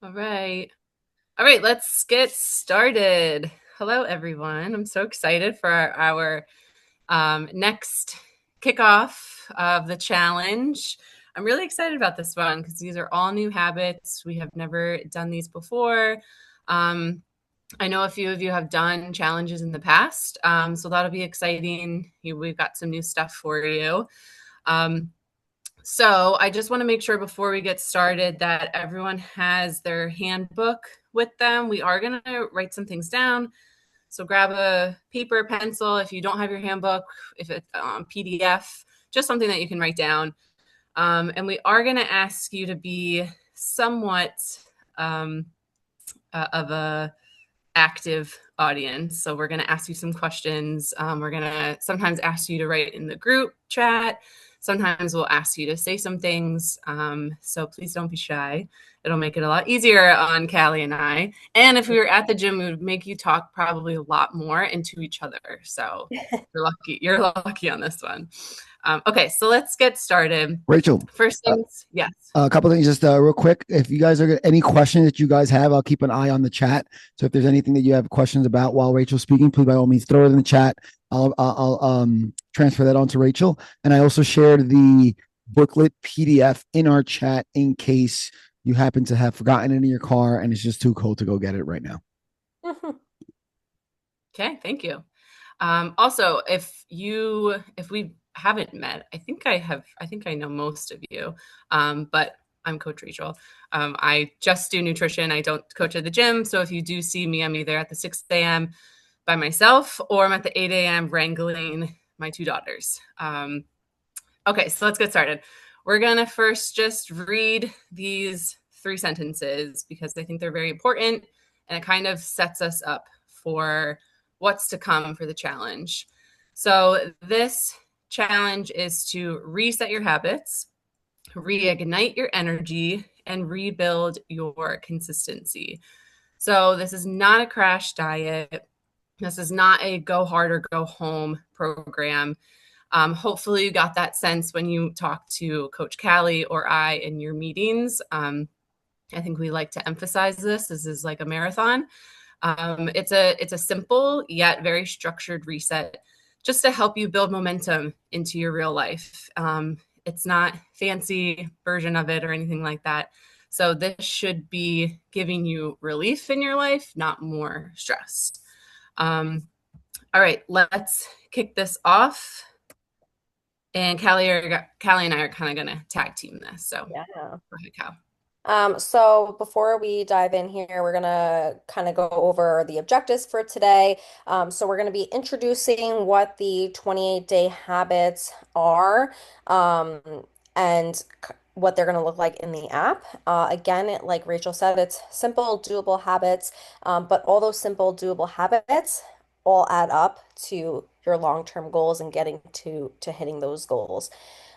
All right. All right, let's get started. Hello, everyone. I'm so excited for our next kickoff of the challenge. I'm really excited about this one because these are all new habits. We have never done these before. I know a few of you have done challenges in the past, so that'll be exciting. We've got some new stuff for you. Um, so I just want to make sure before we get started that everyone has their handbook with them. We are going to write some things down. So grab a paper, pencil. If you don't have your handbook, if it's PDF, just something that you can write down. And we are going to ask you to be somewhat um, of a active audience. So we're going to ask you some questions. We're going to sometimes ask you to write in the group chat. Sometimes we'll ask you to say some things. So please don't be shy. It'll make it a lot easier on Callie and I. And if we were at the gym, we would make you talk probably a lot more into each other. So you're lucky. You're lucky on this one. Okay, so let's get started. Rachel, First things, yes. a couple things just real quick. If you guys are any questions that you guys have, I'll keep an eye on the chat. So if there's anything that you have questions about while Rachel's speaking, please by all means throw it in the chat. I'll transfer that on to Rachel. And I also shared the booklet PDF in our chat in case you happen to have forgotten it in your car and it's just too cold to go get it right now. Okay, thank you. Also, if we haven't met, I think I know most of you, but I'm Coach Rachel. I just do nutrition. I don't coach at the gym. So if you do see me, I'm either at the 6 a.m. by myself or I'm at the 8 a.m. wrangling my two daughters. Okay, so let's get started. We're going to first just read these 3 sentences because I think they're very important and it kind of sets us up for what's to come for the challenge. So this challenge is to reset your habits, reignite your energy, and rebuild your consistency. So this is not a crash diet. This is not a go hard or go home program. Hopefully you got that sense when you talk to Coach Cali or I in your meetings. I think we like to emphasize this. This is like a marathon. It's a simple yet very structured reset just to help you build momentum into your real life. It's not fancy version of it or anything like that. So this should be giving you relief in your life, not more stress. All right, let's kick this off. And Callie and I are kind of going to tag team this. So Yeah. go ahead, Cal. So before we dive in here, we're gonna kind of go over the objectives for today. So we're gonna be introducing what the 28-day habits are, and what they're gonna look like in the app. Again, like Rachel said, it's simple, doable habits, but all those simple, doable habits all add up to your long-term goals and getting to hitting those goals.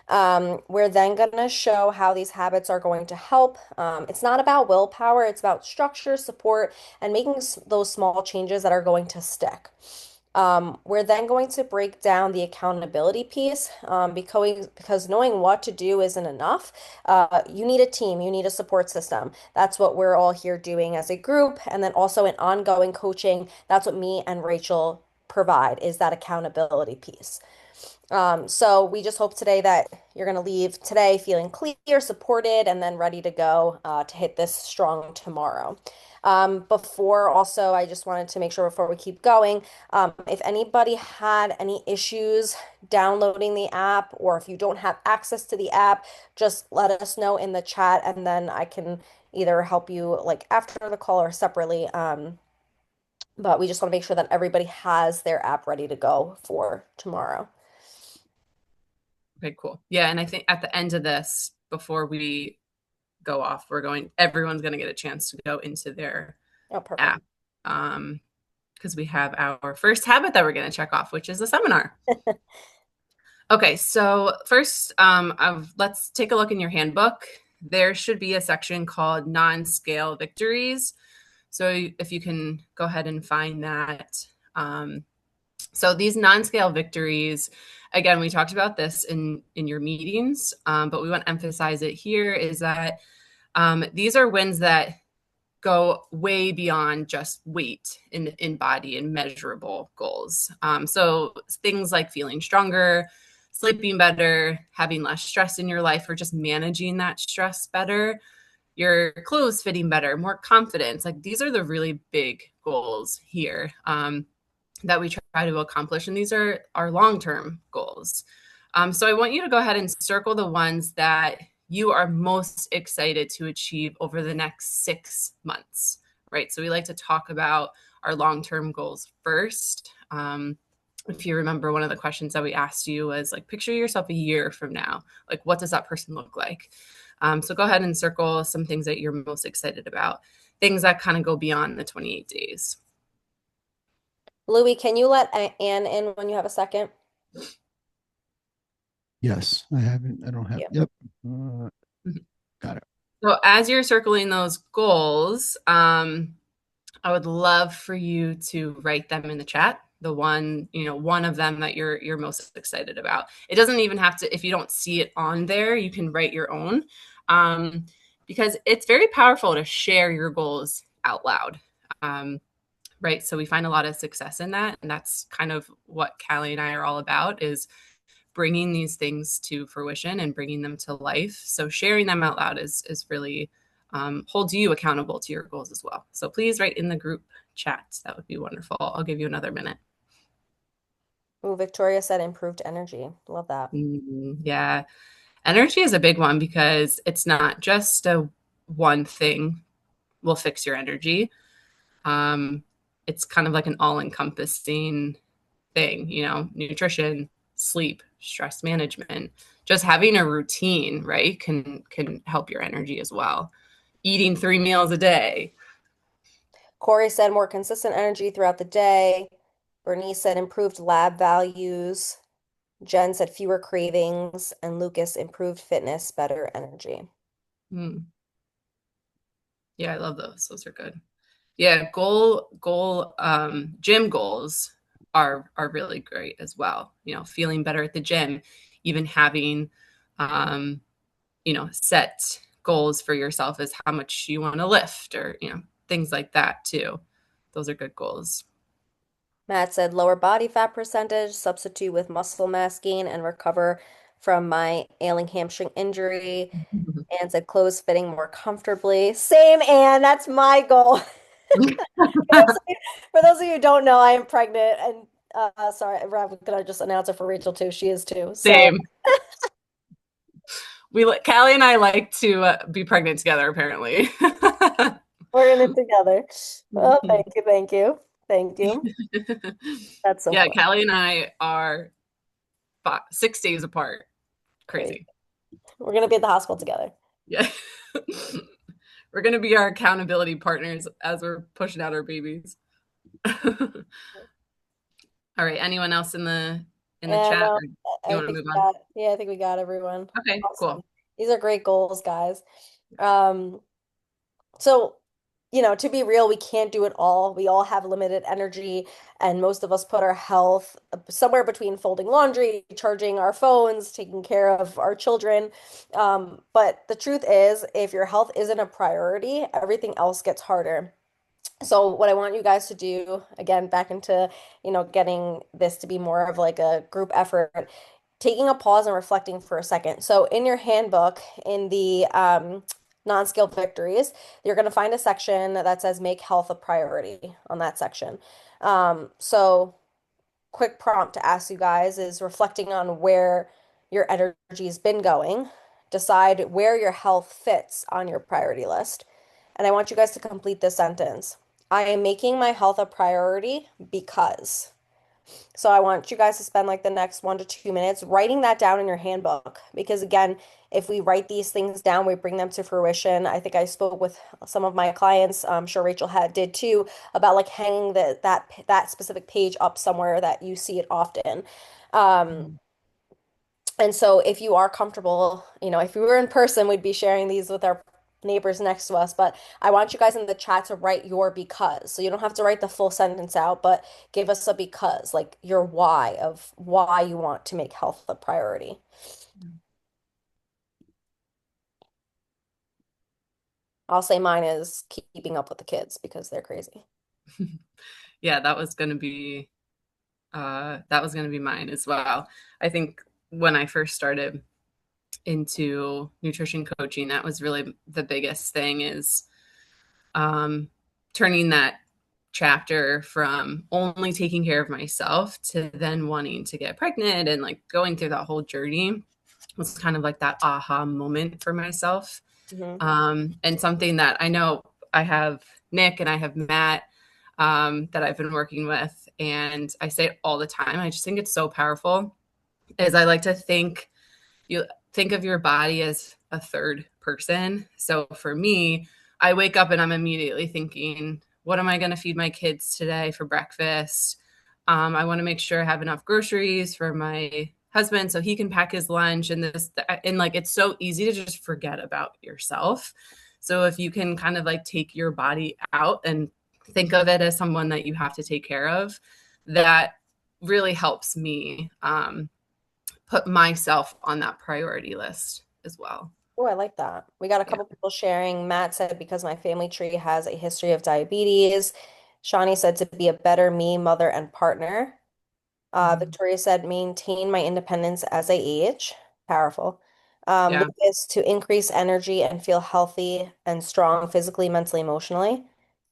We're then going to show how these habits are going to help. It's not about willpower, it's about structure, support, and making those small changes that are going to stick. We're then going to break down the accountability piece because knowing what to do isn't enough. You need a team, you need a support system. That's what we're all here doing as a group. And then also in ongoing coaching, that's what me and Rachel provide is that accountability piece. So we just hope today that you're going to leave today feeling clear, supported, and then ready to go to hit this strong tomorrow. Before also, I just wanted to make sure before we keep going, if anybody had any issues downloading the app or if you don't have access to the app, just let us know in the chat and then I can either help you like after the call or separately. But we just want to make sure that everybody has their app ready to go for tomorrow. Okay, cool. Yeah, and I think at the end of this, before we go off, everyone's going to get a chance to go into their Oh, perfect. app because we have our first habit that we're going to check off, which is a seminar. Okay, so first, let's take a look in your handbook. There should be a section called non-scale victories. So if you can go ahead and find that. So these non-scale victories, again, we talked about this in your meetings, but we want to emphasize it here is that these are wins that go way beyond just weight in body and measurable goals. So things like feeling stronger, sleeping better, having less stress in your life, or just managing that stress better, your clothes fitting better, more confidence. Like these are the really big goals here that we try to accomplish. And these are our long-term goals. So I want you to go ahead and circle the ones that you are most excited to achieve over the next 6 months, right? So we like to talk about our long-term goals first. If you remember, one of the questions that we asked you was like, picture yourself a year from now. Like, what does that person look like? So go ahead and circle some things that you're most excited about, things that kind of go beyond the 28 days. Louis, can you let Anne in when you have a second? Yes, I haven't. I don't have. Yeah. Yep. Got it. So as you're circling those goals, I would love for you to write them in the chat. The one, one of them that you're most excited about. It doesn't even have to, if you don't see it on there, you can write your own. Because it's very powerful to share your goals out loud. Right. So we find a lot of success in that. And that's kind of what Callie and I are all about, is bringing these things to fruition and bringing them to life. So sharing them out loud is really holds you accountable to your goals as well. So please write in the group chat. That would be wonderful. I'll give you another minute. Ooh, Victoria said improved energy. Love that. Yeah. Energy is a big one because it's not just a one thing will fix your energy. It's kind of like an all-encompassing thing, nutrition, sleep, stress management, just having a routine, right, can help your energy as well. Eating 3 meals a day. Corey said more consistent energy throughout the day. Bernice said improved lab values. Jen said fewer cravings. And Lucas improved fitness, better energy. Yeah, I love those. Those are good. Yeah, gym goals are really great as well. Feeling better at the gym, even having set goals for yourself as how much you want to lift, or things like that too. Those are good goals. Matt said lower body fat percentage, substitute with muscle mass gain, and recover from my ailing hamstring injury. And said clothes fitting more comfortably. Same, Anne. That's my goal. For those of you who don't know, I am pregnant, and sorry, I'm gonna just announce it for Rachel too. She is too. So Same. Callie and I like to be pregnant together, apparently. we're in it together. Oh, thank you, thank you, thank you. That's so Yeah, fun. Callie and I are 6 days apart. Great. Crazy. We're gonna be at the hospital together. Yeah. We're going to be our accountability partners as we're pushing out our babies. All right. Anyone else in the And chat? Or you I want to think move we on? got, yeah, I think we got everyone. Okay, Awesome. cool. These are great goals, guys. Um, So, to be real, we can't do it all. We all have limited energy, and most of us put our health somewhere between folding laundry, charging our phones, taking care of our children. But the truth is, if your health isn't a priority, everything else gets harder. So what I want you guys to do, again, back into, getting this to be more of like a group effort, taking a pause and reflecting for a second. So in your handbook, in the non-scale victories, you're going to find a section that says make health a priority on that section. So quick prompt to ask you guys is reflecting on where your energy's been going. Decide where your health fits on your priority list. And I want you guys to complete this sentence. I am making my health a priority because. So I want you guys to spend like the next 1 to 2 minutes writing that down in your handbook. Because again, if we write these things down, we bring them to fruition. I think I spoke with some of my clients, I'm sure Rachel did too, about like hanging that specific page up somewhere that you see it often. Um, and so if you are comfortable, if we were in person, we'd be sharing these with our neighbors next to us. But I want you guys in the chat to write your because. So you don't have to write the full sentence out, but give us a because, like your why of why you want to make health a priority. I'll say mine is keeping up with the kids because they're crazy. Yeah, that was gonna be mine as well. I think when I first started into nutrition coaching, that was really the biggest thing is um, turning that chapter from only taking care of myself to then wanting to get pregnant and like going through that whole journey was kind of like that aha moment for myself. Hmm. And something that I know I have Nick and I have Matt that I've been working with, and I say it all the time. I just think it's so powerful. Is I like to you think of your body as a third person. So for me, I wake up and I'm immediately thinking, what am I going to feed my kids today for breakfast? I want to make sure I have enough groceries for my husband so he can pack his lunch and and like it's so easy to just forget about yourself. So if you can kind of like take your body out and think of it as someone that you have to take care of, that really helps me put myself on that priority list as well. Oh, I like that. We got a Yeah. couple people sharing. Matt said, because my family tree has a history of diabetes. Shawnee said, to be a better me, mother, and partner. Mhm. Victoria said, maintain my independence as I age. Powerful. Yeah. Lucas, to increase energy and feel healthy and strong physically, mentally, emotionally.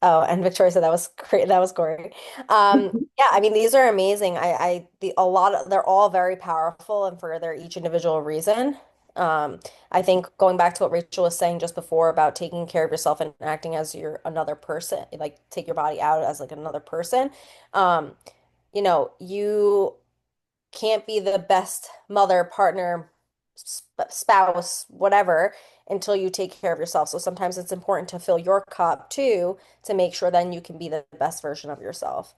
Oh, and Victoria said that was great. That was great. Yeah, I mean, these are amazing. A lot of, they're all very powerful and for their each individual reason. Um, I think going back to what Rachel was saying just before about taking care of yourself and acting as you're another person, like take your body out as like another person. Um, you can't be the best mother, partner, spouse, whatever, until you take care of yourself. So sometimes it's important to fill your cup too, to make sure then you can be the best version of yourself.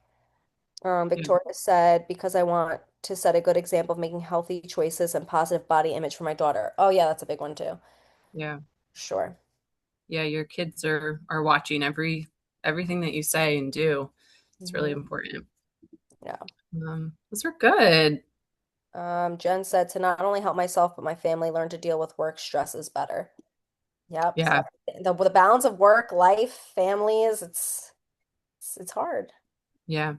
Yeah. Victoria said, because I want to set a good example of making healthy choices and positive body image for my daughter. Oh, yeah, that's a big one too. Yeah. Sure. Yeah. Your kids are watching everything that you say and do. It's really Hmm. important. Yeah. Those are good. Jen said to not only help myself, but my family learn to deal with work stresses better. Yep. So Yeah. the balance of work, life, families, it's hard. Yeah.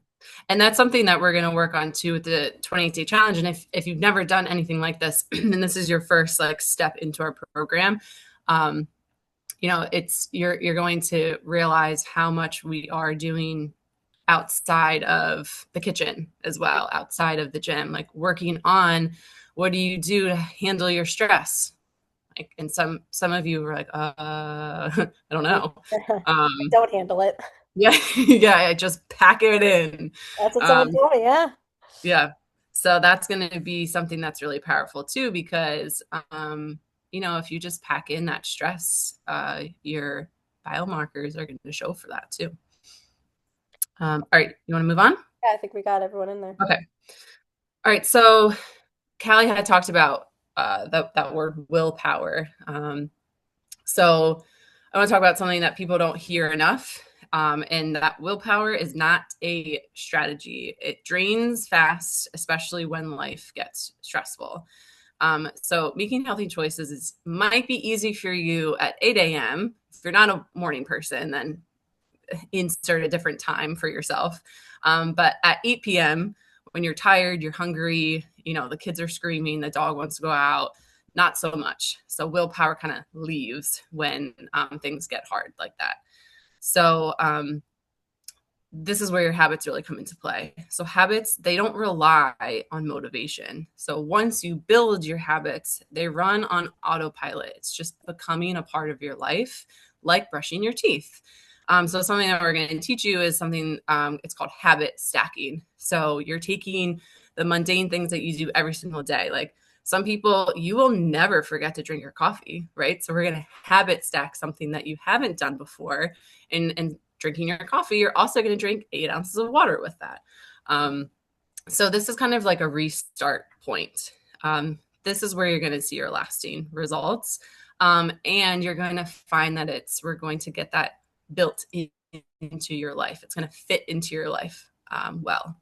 And that's something that we're going to work on too with the 28-day challenge. And if you've never done anything like this, and this is your first like step into our program, um, it's you're going to realize how much we are doing outside of the kitchen as well, outside of the gym, like working on what do you do to handle your stress? Like, and some of you were like, I don't know. Um, Don't handle it. yeah, yeah, I just pack it in. That's what someone Um, told me. Yeah. yeah. So that's going to be something that's really powerful too, because, if you just pack in that stress, your biomarkers are going to show for that too. All right. You want to move on? Yeah, I think we got everyone in there. Okay. All right. So Callie had talked about that word willpower. So I want to talk about something that people don't hear enough. And that willpower is not a strategy. It drains fast, especially when life gets stressful. So making healthy choices might be easy for you at 8 a.m. If you're not a morning person, then insert a different time for yourself. But at 8 p.m., when you're tired, you're hungry, the kids are screaming, the dog wants to go out, not so much. So willpower kind of leaves when things get hard like that. So this is where your habits really come into play. So habits, they don't rely on motivation. So once you build your habits, they run on autopilot. It's just becoming a part of your life, like brushing your teeth. So something that we're going to teach you is something, it's called habit stacking. So you're taking the mundane things that you do every single day. Like some people, you will never forget to drink your coffee, right? So we're going to habit stack something that you haven't done before and drinking your coffee, you're also going to drink 8 ounces of water with that. So this is kind of like a restart point. This is where you're going to see your lasting results. And you're going to find that we're going to get that built into your life. It's going to fit into your life well.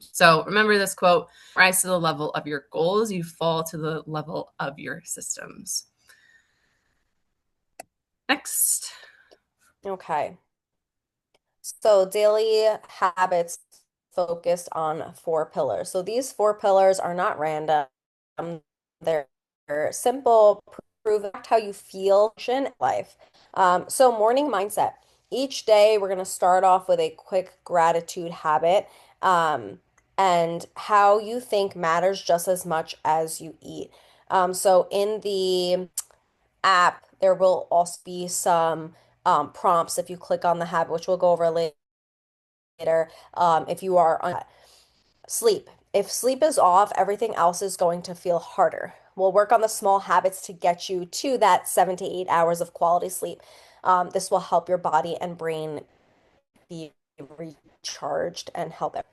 So remember this quote, rise to the level of your goals, you fall to the level of your systems. Next. Okay. So daily habits focused on four pillars. So these four pillars are not random. They're simple, prove how you feel in life. So morning mindset. Each day we're going to start off with a quick gratitude habit. Um, and how you think matters just as much as you eat. So in the app, there will also be some prompts if you click on the habit, which we'll go over later. If you are on sleep, if sleep is off, everything else is going to feel harder. We'll work on the small habits to get you to that 7 to 8 hours of quality sleep. This will help your body and brain be recharged and help it.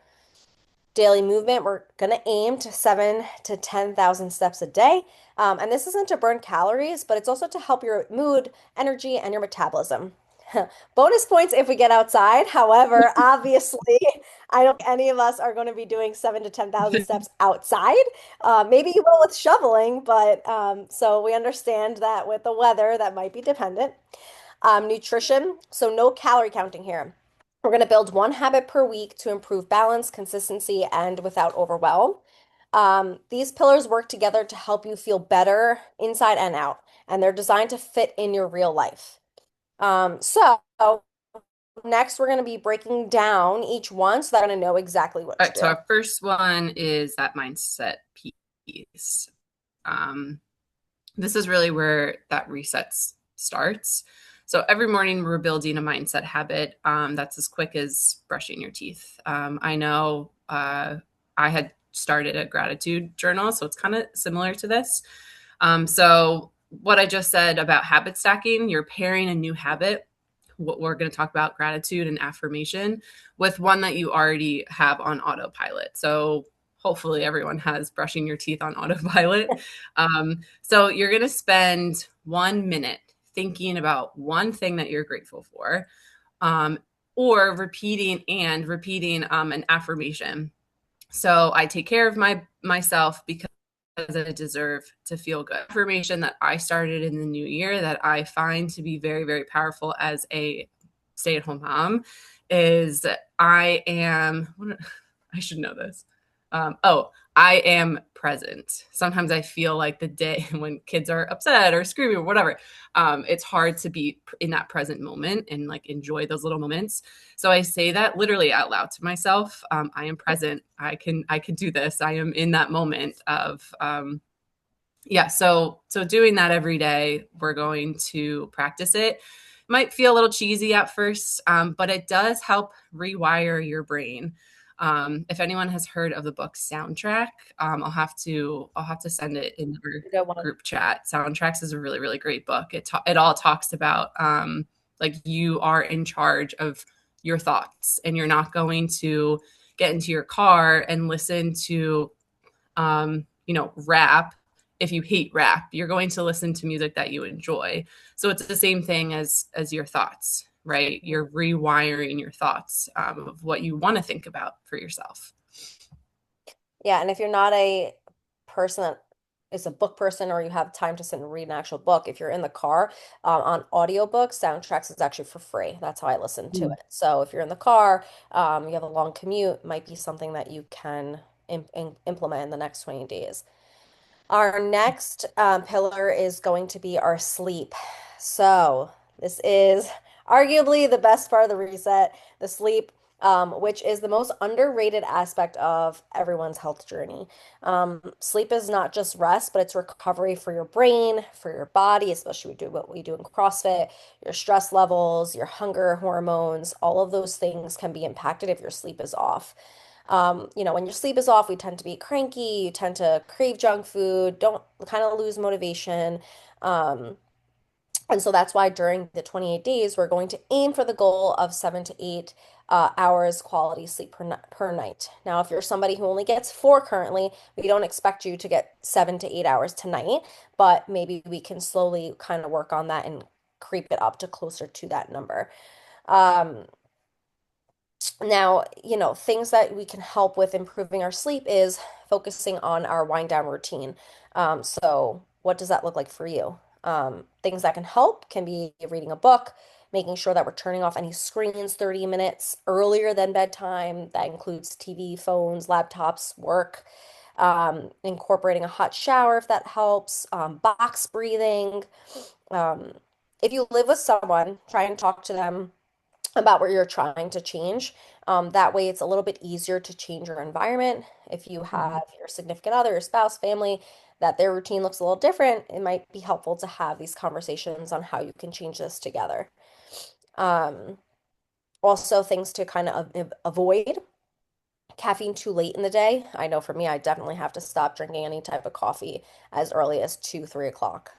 Daily movement, we're going to aim to 7 to 10,000 steps a day. And this isn't to burn calories, but it's also to help your mood, energy, and your metabolism. Bonus points if we get outside. However, obviously, I don't think any of us are going to be doing 7 to 10,000 steps outside. Maybe you will with shoveling, but so we understand that with the weather, that might be dependent. Nutrition, so no calorie counting here. We're going to build one habit per week to improve balance, consistency, and without overwhelm. These pillars work together to help you feel better inside and out, and they're designed to fit in your real life. So next, we're going to be breaking down each one so that I'm going to know exactly what All to right, so do. our first one is that mindset piece. Um, this is really where that reset starts. So every morning we're building a mindset habit that's as quick as brushing your teeth. I know I had started a gratitude journal, so it's kind of similar to this. So what I just said about habit stacking, you're pairing a new habit, what we're going to talk about gratitude and affirmation, with one that you already have on autopilot. So hopefully everyone has brushing your teeth on autopilot. So you're going to spend 1 minute thinking about one thing that you're grateful for, um, or repeating an affirmation. So I take care of myself because I deserve to feel good. Affirmation that I started in the new year that I find to be very, very powerful as a stay-at-home mom is I am, I should know this. I am present. Sometimes I feel like the day when kids are upset or screaming or whatever, it's hard to be in that present moment and like enjoy those little moments. So I say that literally out loud to myself. I am present. I can do this. I am in that moment of yeah. So doing that every day, we're going to practice it. Might feel a little cheesy at first, but it does help rewire your brain. If anyone has heard of the book Soundtrack, I'll have to send it in Good our one. group chat. Soundtracks is a really really great book. It all talks about like you are in charge of your thoughts, and you're not going to get into your car and listen to rap. If you hate rap, you're going to listen to music that you enjoy. So it's the same thing as your thoughts, right? You're rewiring your thoughts of what you want to think about for yourself. Yeah, and if you're not a person that is a book person or you have time to sit and read an actual book, if you're in the car on audiobooks, soundtracks is actually for free. That's how I listen to it. So if you're in the car, you have a long commute, might be something that you can implement in the next 20 days. Our next pillar is going to be our sleep. So, this is arguably the best part of the reset, the sleep, which is the most underrated aspect of everyone's health journey. Sleep is not just rest, but it's recovery for your brain, for your body, especially what we do in CrossFit, your stress levels, your hunger hormones, all of those things can be impacted if your sleep is off. When your sleep is off, we tend to be cranky, you tend to crave junk food, don't kind of lose motivation. Um, and so that's why during the 28 days, we're going to aim for the goal of 7 to 8 hours quality sleep per night. Now, if you're somebody who only gets four currently, we don't expect you to get 7 to 8 hours tonight, but maybe we can slowly kind of work on that and creep it up to closer to that number. Um, Now, things that we can help with improving our sleep is focusing on our wind down routine. So what does that look like for you? Things that can help can be reading a book, making sure that we're turning off any screens 30 minutes earlier than bedtime. That includes TV, phones, laptops, work. Incorporating a hot shower if that helps, box breathing. Um, if you live with someone, try and talk to them about what you're trying to change. That way, it's a little bit easier to change your environment. If you Mhm. have your significant other, your spouse, family, that their routine looks a little different, it might be helpful to have these conversations on how you can change this together. Um, Also, things to kind of avoid caffeine too late in the day. I know for me, I definitely have to stop drinking any type of coffee as early as 2, 3 o'clock.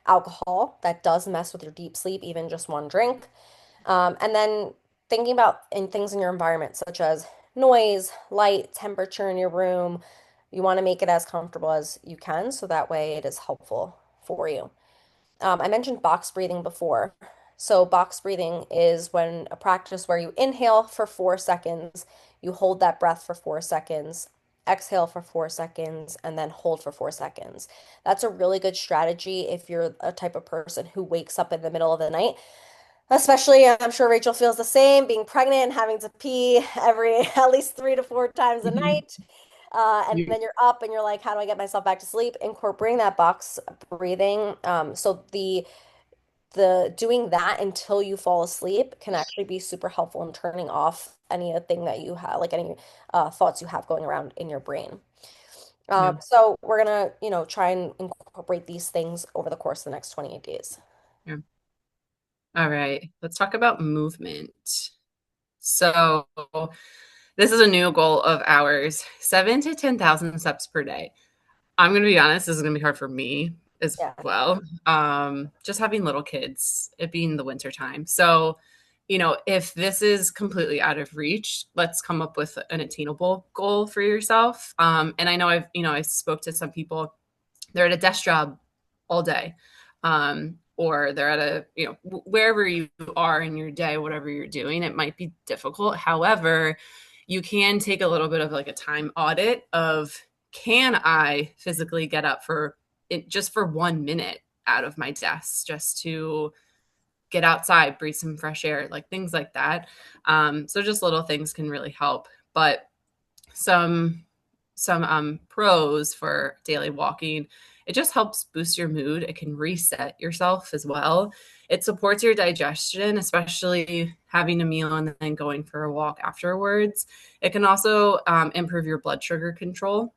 Alcohol, that does mess with your deep sleep, even just one drink. And then thinking about things in your environment, such as noise, light, temperature in your room. You want to make it as comfortable as you can, so that way it is helpful for you. I mentioned box breathing before. So, box breathing is when a practice where you inhale for 4 seconds, you hold that breath for 4 seconds, exhale for 4 seconds, and then hold for 4 seconds. That's a really good strategy if you're a type of person who wakes up in the middle of the night. Especially, I'm sure Rachel feels the same, being pregnant and having to pee every at least 3 to 4 times a Mhm. night. And then you're up and you're like, how do I get myself back to sleep? Incorporating that box breathing. So the doing that until you fall asleep can actually be super helpful in turning off anything that you have, like any thoughts you have going around in your brain. Yeah. So we're gonna, try and incorporate these things over the course of the next 28 days. Yeah. All right. Let's talk about movement. So this is a new goal of ours, 7 to 10,000 steps per day. I'm going to be honest, this is going to be hard for me as Yeah. well. Just having little kids, it being the winter time. So, if this is completely out of reach, let's come up with an attainable goal for yourself. And I know I spoke to some people, they're at a desk job all day. Or they're at wherever you are in your day, whatever you're doing, it might be difficult. However, you can take a little bit of like a time audit of, can I physically get up for it just for 1 minute out of my desk just to get outside, breathe some fresh air, like things like that. So just little things can really help. But some pros for daily walking, it just helps boost your mood. It can reset yourself as well. It supports your digestion, especially having a meal and then going for a walk afterwards. It can also improve your blood sugar control.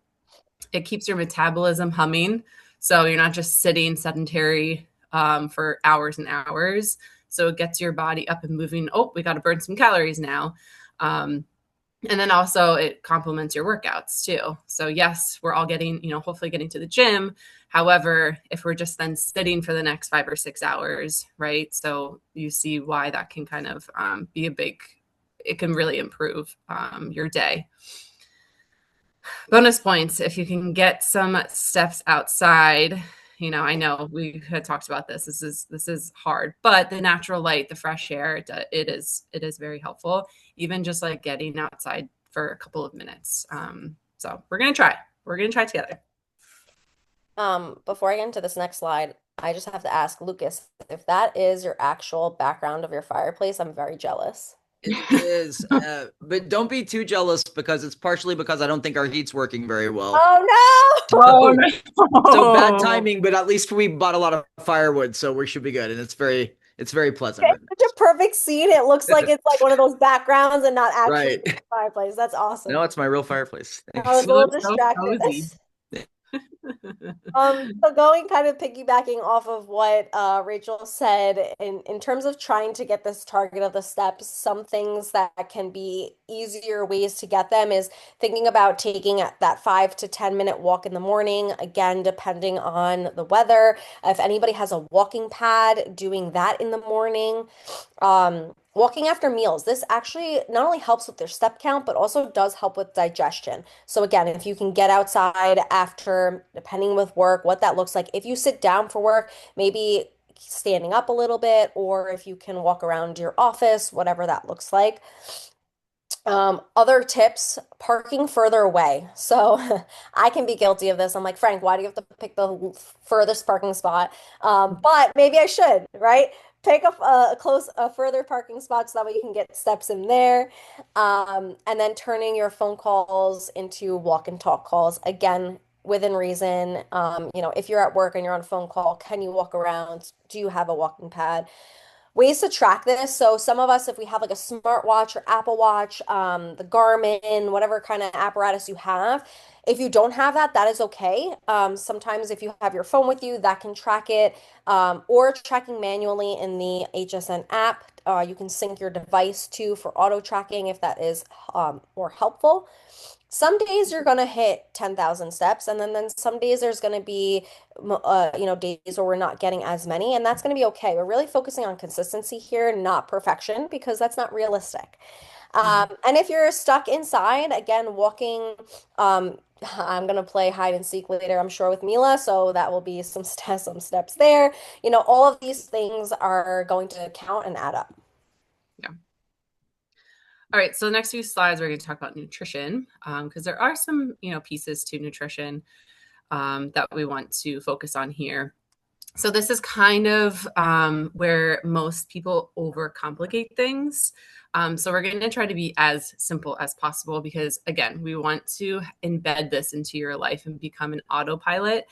It keeps your metabolism humming, so you're not just sitting sedentary for hours and hours. So it gets your body up and moving. Oh, we got to burn some calories now. um, and then also it complements your workouts too. So yes, we're all getting, hopefully getting to the gym. However, if we're just then sitting for the next 5 or 6 hours, right? So you see why that can kind of be it can really improve your day. Bonus points if you can get some steps outside. I know we had talked about this. This is hard, but the natural light, the fresh air, it is very helpful. Even just like getting outside for a couple of minutes. So we're gonna try. We're gonna try together. Before I get into this next slide, I just have to ask Lucas, if that is your actual background of your fireplace, I'm very jealous. It is, but don't be too jealous because it's partially because I don't think our heat's working very well. Oh Oh So, so bad no! timing, but at least we bought a lot of firewood, so we should be good. And it's very pleasant It's right such a perfect scene. It looks now. like it's like one of those backgrounds and not actually Right. a fireplace. That's No, awesome. it's my real fireplace. I was Thanks. a It little looks so distracted. cozy. So going kind of piggybacking off of what Rachel said in terms of trying to get this target of the steps, some things that can be easier ways to get them is thinking about taking that 5 to 10 minute walk in the morning, again, depending on the weather. If anybody has a walking pad, doing that in the morning. Walking after meals, this actually not only helps with their step count, but also does help with digestion. So again, if you can get outside after, depending with work, what that looks like. If you sit down for work, maybe standing up a little bit, or if you can walk around your office, whatever that looks like. Other tips, parking further away. So I can be guilty of this. I'm like, Frank, why do you have to pick the furthest parking spot? But maybe I should, right? Pick a further parking spot so that way you can get steps in there. And then turning your phone calls into walk and talk calls. Again, within reason. If you're at work and you're on a phone call, can you walk around? Do you have a walking pad? Ways to track this. So some of us, if we have like a smartwatch or Apple Watch, the Garmin, whatever kind of apparatus you have, if you don't have that, that is okay. Sometimes if you have your phone with you, that can track it, or tracking manually in the HSN app. You can sync your device to for auto tracking if that is more helpful. Some days you're going to hit 10,000 steps, and then some days there's going to be, days where we're not getting as many, and that's going to be okay. We're really focusing on consistency here, not perfection, because that's not realistic. And if you're stuck inside, again, walking, I'm going to play hide and seek later, I'm sure, with Mila, so that will be some steps there. All of these things are going to count and add up. Yeah. All right, so the next few slides, we're going to talk about nutrition, because there are some, pieces to nutrition that we want to focus on here. So this is kind of where most people overcomplicate things. So we're going to try to be as simple as possible because, again, we want to embed this into your life and become an autopilot.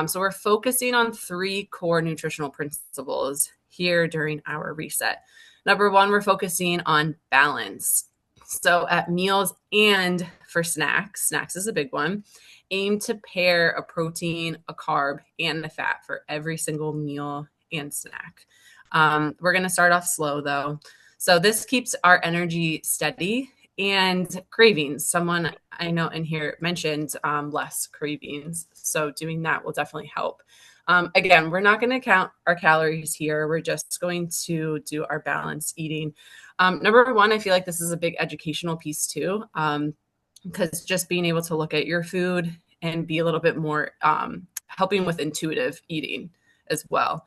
So we're focusing on 3 core nutritional principles here during our reset. Number 1, we're focusing on balance. So at meals and for snacks is a big one. Aim to pair a protein, a carb, and a fat for every single meal and snack. We're going to start off slow though. So this keeps our energy steady and cravings. Someone I know in here mentioned less cravings. So doing that will definitely help. Again, we're not going to count our calories here. We're just going to do our balanced eating. Number 1, I feel like this is a big educational piece too, because just being able to look at your food and be a little bit more helping with intuitive eating as well.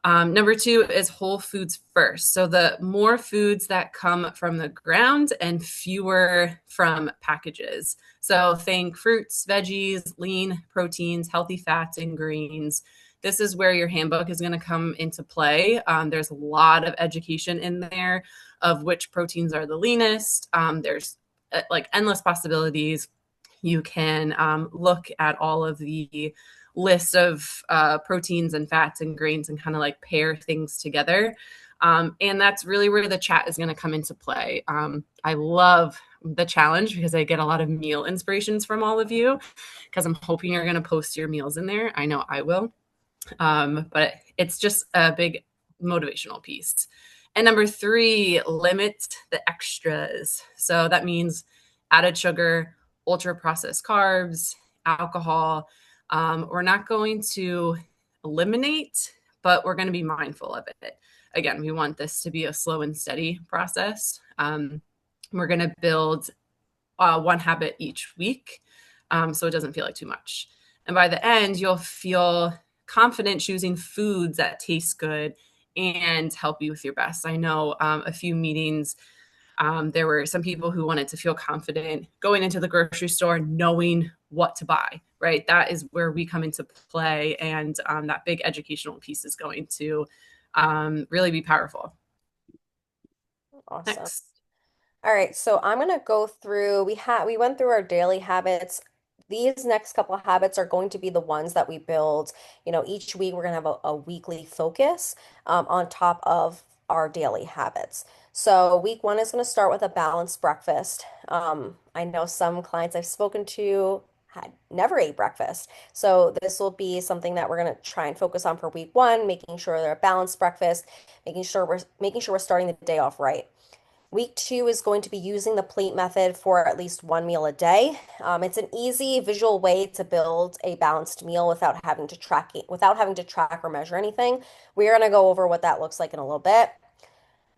Number 2 is whole foods first. So the more foods that come from the ground and fewer from packages. So think fruits, veggies, lean proteins, healthy fats, and greens. This is where your handbook is going to come into play. There's a lot of education in there of which proteins are the leanest. There's like endless possibilities. You can look at all of the list of proteins and fats and grains and kind of like pair things together. And that's really where the chat is going to come into play. I love the challenge because I get a lot of meal inspirations from all of you because I'm hoping you're going to post your meals in there. I know I will. But it's just a big motivational piece. And number 3, limit the extras. So that means added sugar, ultra processed carbs, alcohol. We're not going to eliminate, but we're going to be mindful of it. Again, we want this to be a slow and steady process. We're going to build 1 habit each week, so it doesn't feel like too much. And by the end, you'll feel confident choosing foods that taste good and help you with your best. I know a few meetings, there were some people who wanted to feel confident going into the grocery store, knowing what to buy, right? That is where we come into play. And that big educational piece is going to really be powerful. Awesome. Next. All right, so I'm gonna go through, we went through our daily habits. These next couple of habits are going to be the ones that we build. Each week we're gonna have a weekly focus on top of our daily habits. So week 1 is gonna start with a balanced breakfast. I know some clients I've spoken to had never ate breakfast. So this will be something that we're gonna try and focus on for week 1, making sure they're a balanced breakfast, making sure we're starting the day off right. Week 2 is going to be using the plate method for at least 1 meal a day. It's an easy visual way to build a balanced meal without having to track or measure anything. We're going to go over what that looks like in a little bit.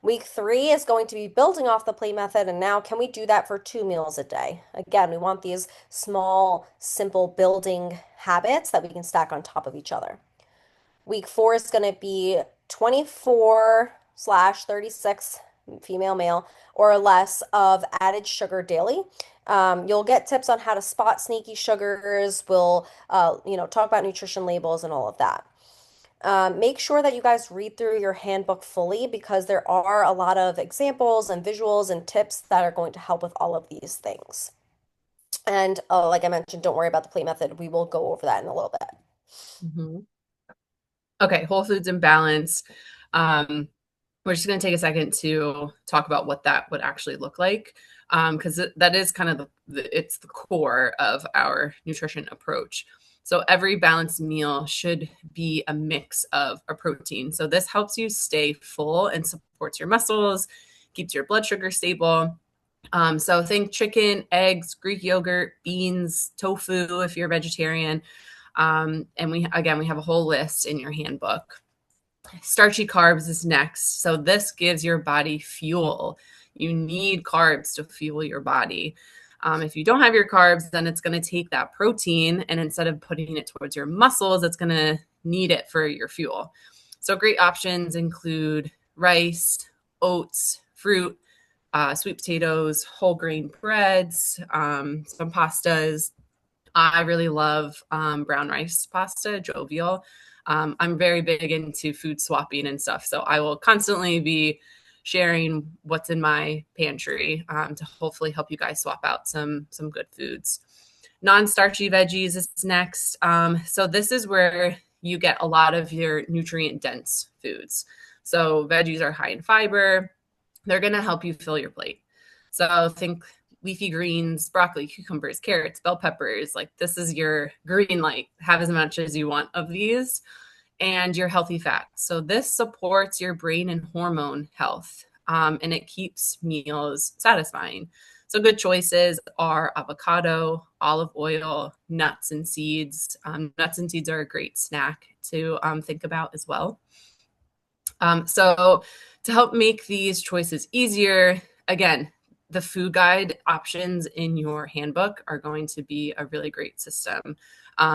Week 3 is going to be building off the plate method, and now can we do that for 2 meals a day? Again, we want these small, simple building habits that we can stack on top of each other. Week 4 is going to be 24/36 female, male, or less of added sugar daily. You'll get tips on how to spot sneaky sugars. We'll, talk about nutrition labels and all of that. Make sure that you guys read through your handbook fully because there are a lot of examples and visuals and tips that are going to help with all of these things. And like I mentioned, don't worry about the plate method. We will go over that in a little bit. Mm-hmm. Okay, whole foods and balance. We're just going to take a second to talk about what that would actually look like, because that is kind of it's the core of our nutrition approach. So every balanced meal should be a mix of a protein. So this helps you stay full and supports your muscles, keeps your blood sugar stable. So think chicken, eggs, Greek yogurt, beans, tofu if you're vegetarian. And we have a whole list in your handbook. Starchy carbs is next. So this gives your body fuel. You need carbs to fuel your body. If you don't have your carbs, then it's going to take that protein and instead of putting it towards your muscles, it's going to need it for your fuel. So great options include rice, oats, fruit, sweet potatoes, whole grain breads, some pastas. I really love brown rice pasta, jovial. I'm very big into food swapping and stuff. So I will constantly be sharing what's in my pantry to hopefully help you guys swap out some good foods. Non-starchy veggies is next. So this is where you get a lot of your nutrient-dense foods. So veggies are high in fiber. They're going to help you fill your plate. So think leafy greens, broccoli, cucumbers, carrots, bell peppers. Like this is your green light. Have as much as you want of these and your healthy fats. So this supports your brain and hormone health, and it keeps meals satisfying. So good choices are avocado, olive oil, nuts and seeds. Nuts and seeds are a great snack to think about as well. So to help make these choices easier, again, the food guide options in your handbook are going to be a really great system.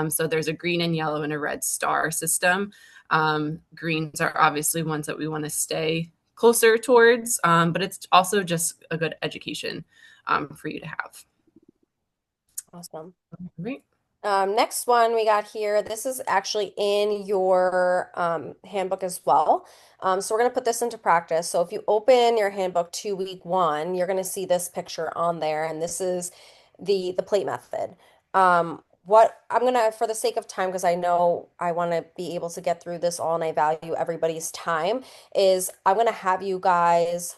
So there's a green and yellow and a red star system. Greens are obviously ones that we want to stay closer towards, but it's also just a good education for you to have. Awesome. All right. Next one we got here. This is actually in your handbook as well. So we're going to put this into practice. So if you open your handbook to week 1, you're going to see this picture on there, and this is the plate method. What I'm going to, for the sake of time, because I know I want to be able to get through this all and I value everybody's time, is I'm going to have you guys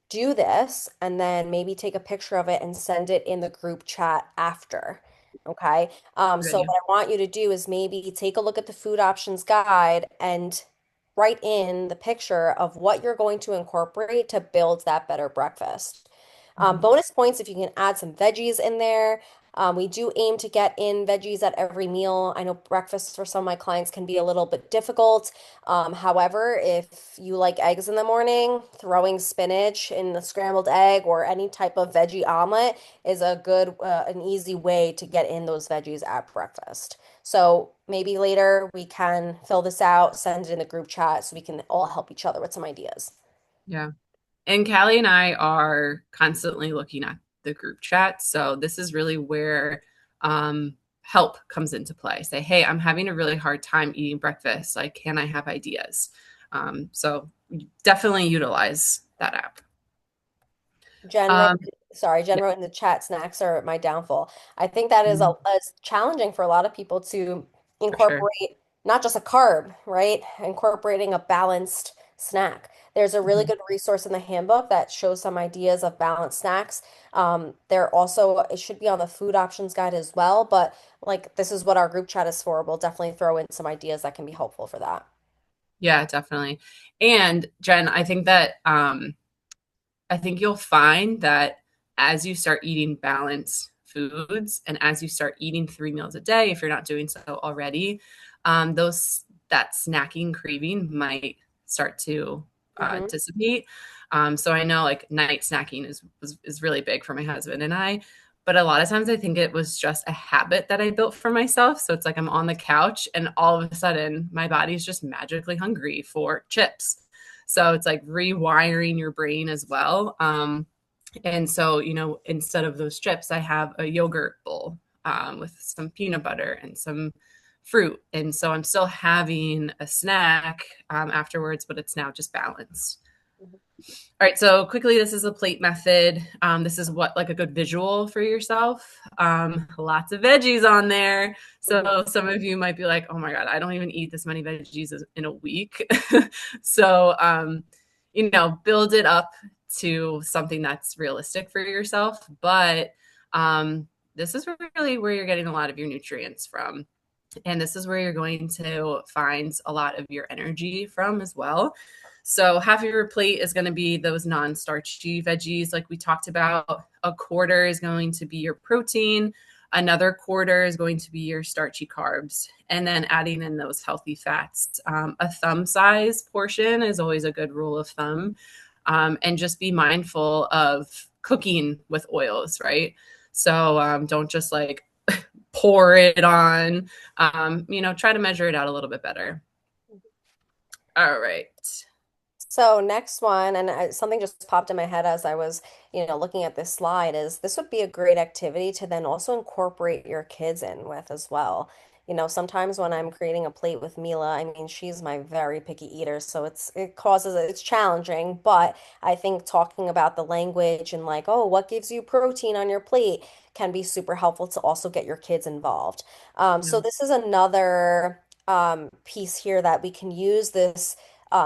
do this and then maybe take a picture of it and send it in the group chat after. Okay. So Good. what I want you to do is maybe take a look at the food options guide and write in the picture of what you're going to incorporate to build that better breakfast. Bonus points if you can add some veggies in there. We do aim to get in veggies at every meal. I know breakfast for some of my clients can be a little bit difficult. However, if you like eggs in the morning, throwing spinach in the scrambled egg or any type of veggie omelet is a good, an easy way to get in those veggies at breakfast. So maybe later we can fill this out, send it in the group chat so we can all help each other with some ideas. Yeah. And Callie and I are constantly looking at the group chat. So this is really where help comes into play. Say, hey, I'm having a really hard time eating breakfast. Like, can I have ideas? So definitely utilize that app. Jen wrote, Jen Yeah, wrote in the chat, snacks are my downfall. I think that is is challenging for a lot of people to for sure. incorporate not just a carb, right? Incorporating a balanced snack. There's a really Mhm. good resource in the handbook that shows some ideas of balanced snacks. There also, it should be on the food options guide as well, but like this is what our group chat is for. We'll definitely throw in some ideas that can be helpful for that. Yeah, definitely. And Jen, I think you'll find that as you start eating balanced foods and as you start eating 3 meals a day, if you're not doing so already, that snacking craving might start to Hmm. dissipate. So I know like night snacking is really big for my husband and I, but a lot of times I think it was just a habit that I built for myself. So it's like I'm on the couch and all of a sudden my body's just magically hungry for chips. So it's like rewiring your brain as well. And so, instead of those chips, I have a yogurt bowl with some peanut butter and some fruit. And so I'm still having a snack afterwards, but it's now just balanced. All right, so quickly, this is a plate method. This is what like a good visual for yourself. Lots of veggies on there. So some of you might be like, oh my God, I don't even eat this many veggies in a week. So, build it up to something that's realistic for yourself. But this is really where you're getting a lot of your nutrients from. And this is where you're going to find a lot of your energy from as well. So half of your plate is going to be those non-starchy veggies like we talked about. A quarter is going to be your protein. Another quarter is going to be your starchy carbs. And then adding in those healthy fats. A thumb size portion is always a good rule of thumb. And just be mindful of cooking with oils, right? So don't just like pour it on, try to measure it out a little bit better. All right. So next one, and something just popped in my head as I was, looking at this slide, is this would be a great activity to then also incorporate your kids in with as well. Sometimes when I'm creating a plate with Mila, I mean, she's my very picky eater, so it's challenging, but I think talking about the language and like, oh, what gives you protein on your plate can be super helpful to also get your kids involved. So Yeah, this is another piece here that we can use this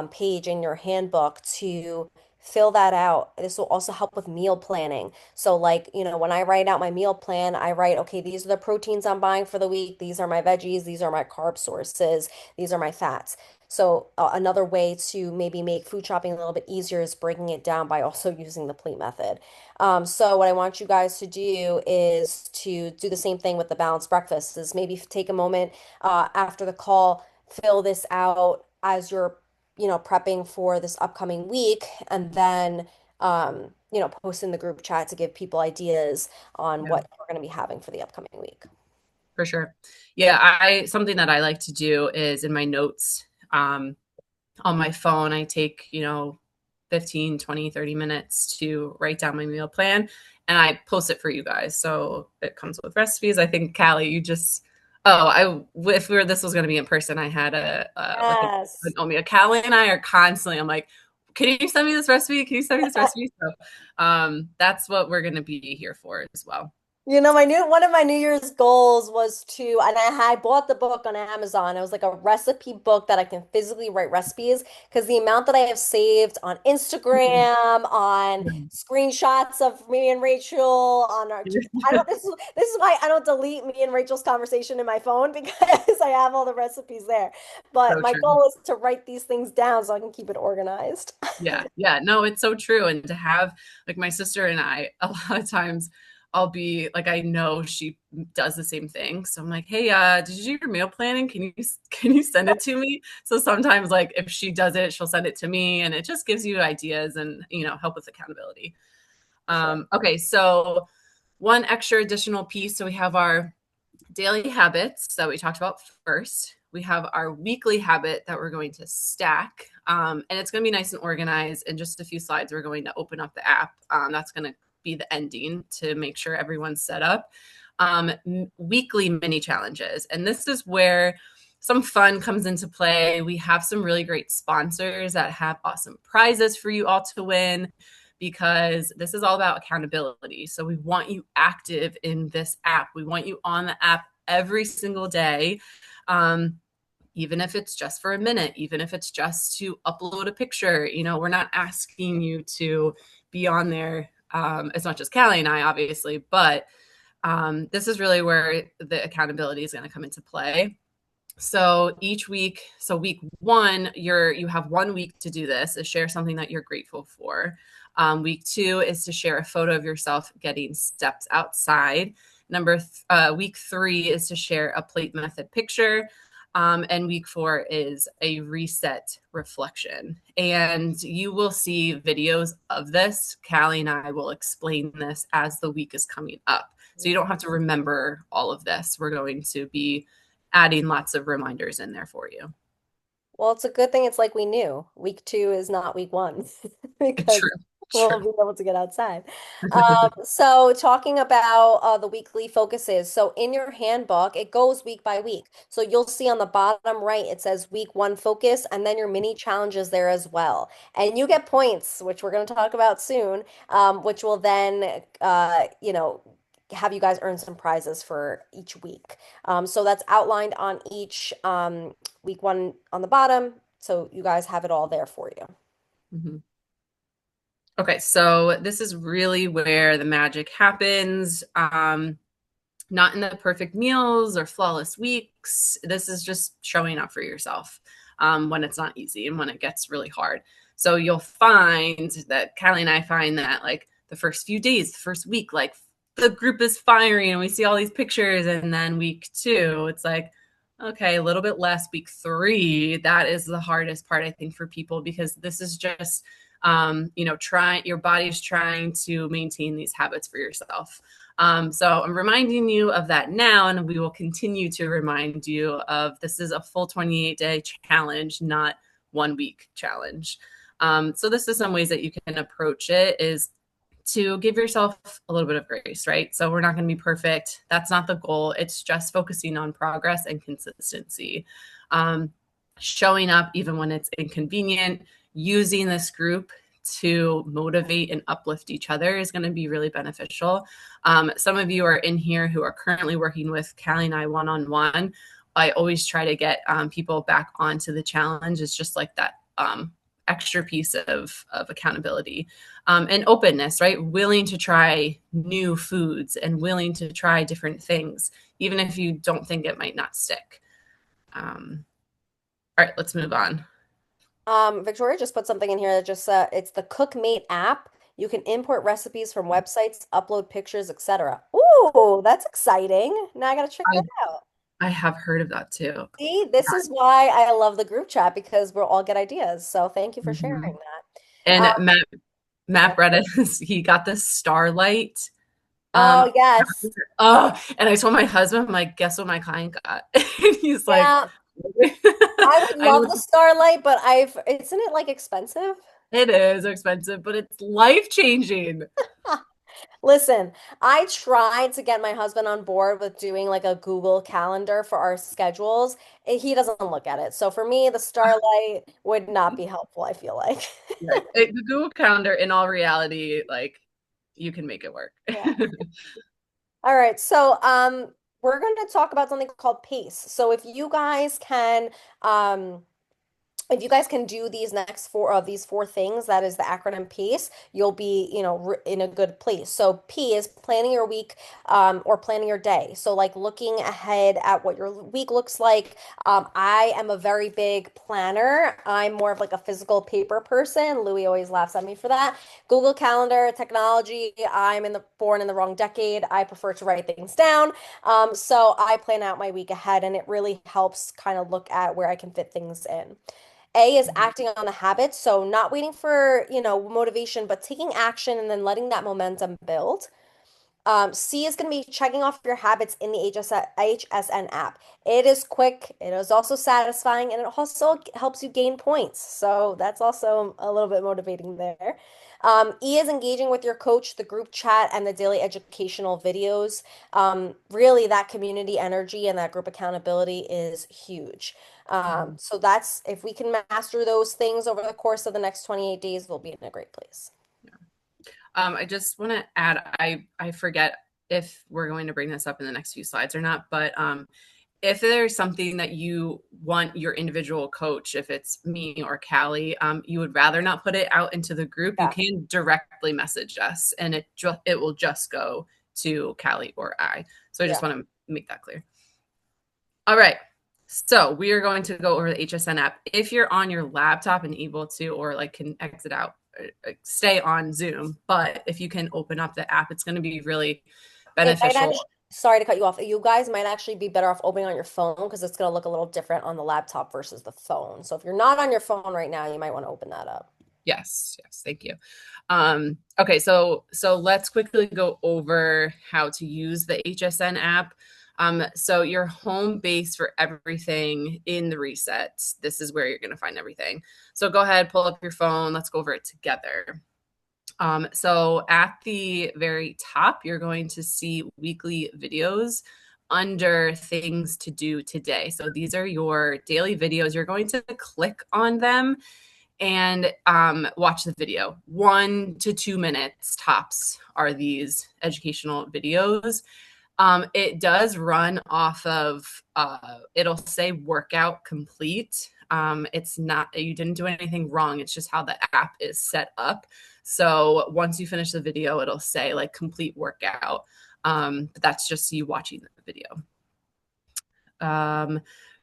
page in your handbook to fill that out. This will also help with meal planning. So like, when I write out my meal plan, I write, okay, these are the proteins I'm buying for the week. These are my veggies. These are my carb sources. These are my fats. So another way to maybe make food shopping a little bit easier is breaking it down by also using the plate method. So what I want you guys to do is to do the same thing with the balanced breakfast, is maybe take a moment after the call, fill this out as you're prepping for this upcoming week, and then, post in the group chat to give people ideas on yeah, what we're going to be having for the upcoming week. for sure. Yeah, I something that I like to do is in my notes on my phone, I take, 15, 20, 30 minutes to write down my meal plan and I post it for you guys. So it comes with recipes. I think Callie, if this was going to be in person, I had an Yes. oatmeal. Callie and I are constantly, I'm like, can you send me this recipe? Can you send me this recipe? So that's what we're going to be here for as well. One of my New Year's goals was to, and I bought the book on Amazon. It was like a recipe book that I can physically write recipes, because the amount that I have saved on Instagram, on screenshots of me and Rachel, on our, I don't, this is why I don't delete me and Rachel's conversation in my phone, because I have all the recipes there. But So my true. goal is to write these things down so I can keep it organized. Yeah. Yeah. No, it's so true. And to have like my sister and I, a lot of times I'll be like, I know she does the same thing. So I'm like, hey, did you do your meal planning? Can you send it to me? So sometimes like if she does it, she'll send it to me and it just gives you ideas and, help with accountability. Sure. Okay. So one extra additional piece. So we have our daily habits that we talked about first. We have our weekly habit that we're going to stack. And it's going to be nice and organized. In just a few slides, we're going to open up the app. That's going to be the ending to make sure everyone's set up. Weekly mini challenges. And this is where some fun comes into play. We have some really great sponsors that have awesome prizes for you all to win, because this is all about accountability. So we want you active in this app. We want you on the app every single day, even if it's just for a minute, even if it's just to upload a picture. We're not asking you to be on there as much as Callie and I, obviously, but this is really where the accountability is going to come into play. So each week, so week one, you have 1 week to do this, is share something that you're grateful for. Week two is to share a photo of yourself getting steps outside. Week three is to share a plate method picture. And week four is a reset reflection. And you will see videos of this. Callie and I will explain this as the week is coming up. So you don't have to remember all of this. We're going to be adding lots of reminders in there for you. Well, it's a good thing it's like we knew. Week 2 is not week 1 because True. we'll True. be able to get outside. So talking about the weekly focuses. So in your handbook, it goes week by week. So you'll see on the bottom right, it says week 1 focus, and then your mini challenges there as well. And you get points, which we're going to talk about soon, which will then, have you guys earn some prizes for each week. So that's outlined on each week 1 on the bottom. So you guys have it all there for you. Mhm. Okay, so this is really where the magic happens. Not in the perfect meals or flawless weeks. This is just showing up for yourself when it's not easy and when it gets really hard. So you'll find that Callie and I find that like the first few days, the first week, like the group is firing and we see all these pictures. And then week 2, it's like, okay, a little bit less. Week 3, that is the hardest part, I think, for people because this is just, your body's trying to maintain these habits for yourself. So I'm reminding you of that now, and we will continue to remind you of this is a full 28-day challenge, not 1 week challenge. So this is some ways that you can approach it is to give yourself a little bit of grace, right? So we're not going to be perfect. That's not the goal. It's just focusing on progress and consistency. Showing up even when it's inconvenient, using this group to motivate and uplift each other is going to be really beneficial. Some of you are in here who are currently working with Callie and I one-on-one. I always try to get people back onto the challenge. It's just like that extra piece of accountability and openness, right? Willing to try new foods and willing to try different things, even if you don't think it might not stick. All right, let's move on. Victoria just put something in here that just it's the CookMate app. You can import recipes from websites, upload pictures, etc. Ooh, that's exciting. Now I gotta check I, that out. I have heard of that too. See, this is why I love the group chat because we'll all get ideas. So thank you for sharing Mhm. that. And Matt Bredis, he got this starlight. Um, Oh, yes. and I told my husband, I'm like, guess what my client got? And he's like, Yeah, I would I love the Starlight, but isn't it like expensive? it is expensive, but it's life changing. Listen, I tried to get my husband on board with doing like a Google Calendar for our schedules. He doesn't look at it. So for me, the Starlight would not be helpful, I feel like. Right. The Google Calendar, in all reality, like you can make it work. Yeah. All right. So we're going to talk about something called pace. So if you guys can do these four things, that is the acronym PACE, you'll be, in a good place. So P is planning your week, or planning your day. So like looking ahead at what your week looks like. I am a very big planner. I'm more of like a physical paper person. Louis always laughs at me for that. Google Calendar, technology. Born in the wrong decade. I prefer to write things down. So I plan out my week ahead, and it really helps kind of look at where I can fit things in. A is acting on the habits, so not waiting for, motivation, but taking action and then letting that momentum build. C is going to be checking off your habits in the HSN app. It is quick, it is also satisfying, and it also helps you gain points. So that's also a little bit motivating there. E is engaging with your coach, the group chat, and the daily educational videos. Really, that community energy and that group accountability is huge. So that's if we can master those things over the course of the next 28 days, we'll be in a great place. I just want to add, I forget if we're going to bring this up in the next few slides or not, but if there's something that you want your individual coach, if it's me or Callie, you would rather not put it out into the group, you Yeah. can directly message us and it will just go to Callie or I. So I just Yeah. want to make that clear. All right. So we are going to go over the HSN app. If you're on your laptop and able to, or like can exit out, stay on Zoom. But if you can open up the app, it's going to be really It might beneficial. actually, sorry to cut you off. You guys might actually be better off opening on your phone because it's going to look a little different on the laptop versus the phone. So if you're not on your phone right now, you might want to open that up. Yes, thank you. Okay, so let's quickly go over how to use the HSN app. So your home base for everything in the reset, this is where you're going to find everything. So go ahead, pull up your phone. Let's go over it together. So at the very top, you're going to see weekly videos under things to do today. So these are your daily videos. You're going to click on them and watch the video. 1 to 2 minutes tops are these educational videos. It does run off of, it'll say workout complete. It's not, you didn't do anything wrong. It's just how the app is set up. So once you finish the video, it'll say like complete workout. But that's just you watching the video.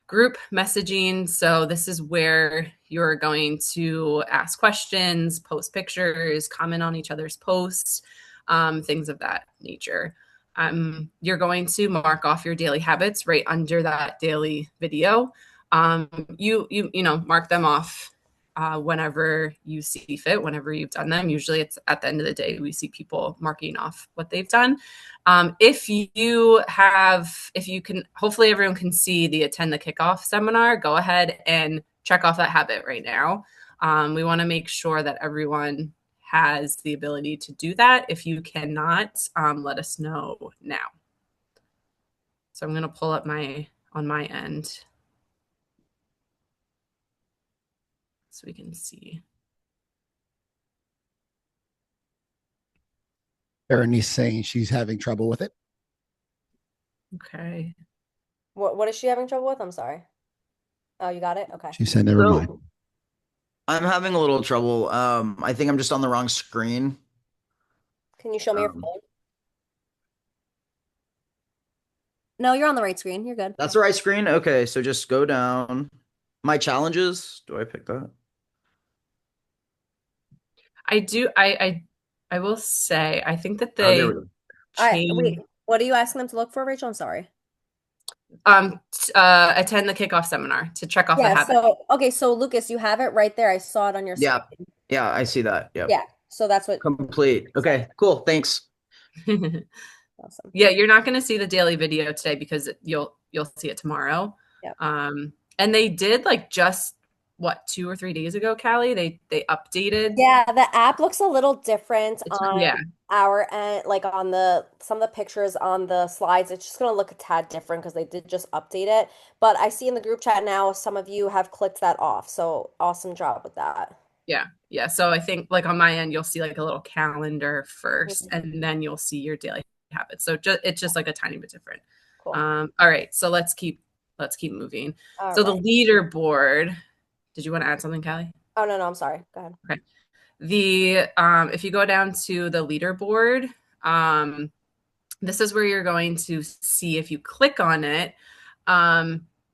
Group messaging. So this is where you're going to ask questions, post pictures, comment on each other's posts, things of that nature. You're going to mark off your daily habits right under that daily video. You know, mark them off whenever you see fit, whenever you've done them. Usually it's at the end of the day, we see people marking off what they've done. If you can, hopefully everyone can see the attend the kickoff seminar, go ahead and check off that habit right now. We want to make sure that everyone has the ability to do that. If you cannot, let us know now. So I'm going to pull up on my end so we can see. Ernie's saying she's having trouble with it. Okay. What is she having trouble with? I'm sorry. Oh, you got it? Okay. She said never mind. I'm having a little trouble. I think I'm just on the wrong screen. Can you show me your phone? No, you're on the right screen. You're good. That's the right screen? Okay, so just go down. My challenges, do I pick that? I do. I will say, I think that there they we go. Wait, what are you asking them to look for, Rachel? I'm sorry. Attend the kickoff seminar to check off the habit. So Lucas, you have it right there. I saw it on your screen. Yeah, I see that. Yep. Yeah. So that's what complete. Okay, cool. Thanks. Awesome. Yeah, you're not going to see the daily video today because you'll see it tomorrow. Yep. And they did like just what 2 or 3 days ago, Callie. They updated. Yeah, the app looks a little different on yeah. our end, like on some of the pictures on the slides. It's just gonna look a tad different because they did just update it. But I see in the group chat now some of you have clicked that off. So awesome job with that. Yeah. So I think like on my end, you'll see like a little calendar first, and then you'll see your daily habits. So it's just like a tiny bit different. Cool. All right. So let's keep moving. All right. The leaderboard. Did you want to add something, Callie? Oh no, I'm sorry. Go ahead. Okay. If you go down to the leaderboard, this is where you're going to see, if you click on it,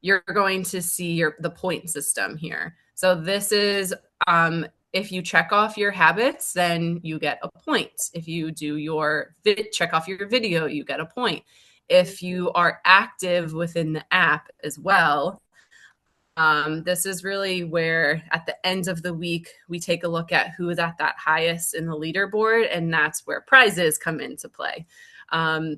you're going to see the point system here. So this is, if you check off your habits, then you get a point. If you do check off your video, you get a point. If you are active within the app as well, this is really where at the end of the week, we take a look at who is at that highest in the leaderboard, and that's where prizes come into play.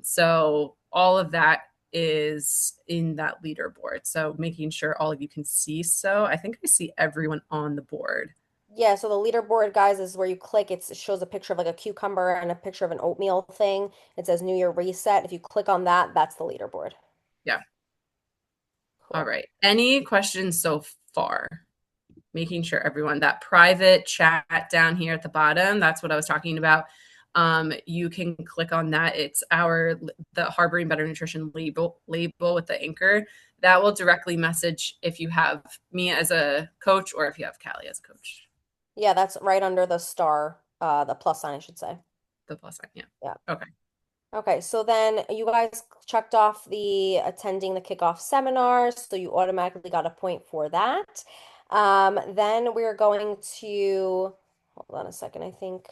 So all of that is in that leaderboard. So making sure all of you can see. So I think I see everyone on the board. Yeah, so the leaderboard, guys, is where you click. It shows a picture of like a cucumber and a picture of an oatmeal thing. It says New Year Reset. If you click on that, that's the leaderboard. Yeah. Cool. All right. Any questions so far? Making sure everyone, that private chat down here at the bottom, that's what I was talking about. You can click on that. It's the Harboring Better Nutrition label with the anchor. That will directly message if you have me as a coach or if you have Callie as a coach. Yeah, that's right under the star, the plus sign, I should say. The plus sign, yeah. Yeah. Okay. Okay, so then you guys checked off the attending the kickoff seminars, so you automatically got a point for that. Then we're going to, hold on a second, I think.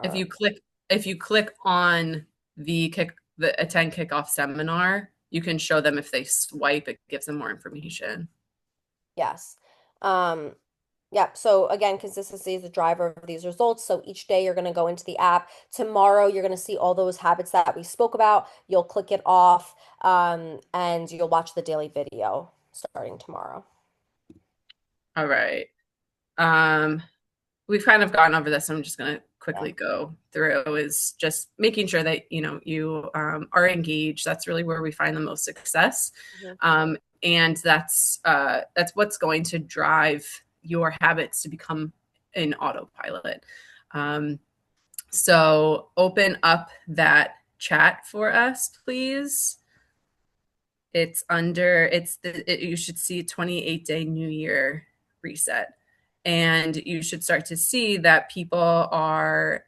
If you click on the attend kickoff seminar, you can show them if they swipe, it gives them more information. Yes. Yep. So again, consistency is the driver of these results. So each day you're going to go into the app. Tomorrow you're going to see all those habits that we spoke about. You'll click it off, and you'll watch the daily video starting tomorrow. All right. We've kind of gone over this. I'm just going to Yeah. quickly go through is just making sure that, you are engaged. That's really where we find the most success. Mhm. And that's what's going to drive your habits to become an autopilot. So open up that chat for us, please. You should see 28-day New Year reset. And you should start to see that people are,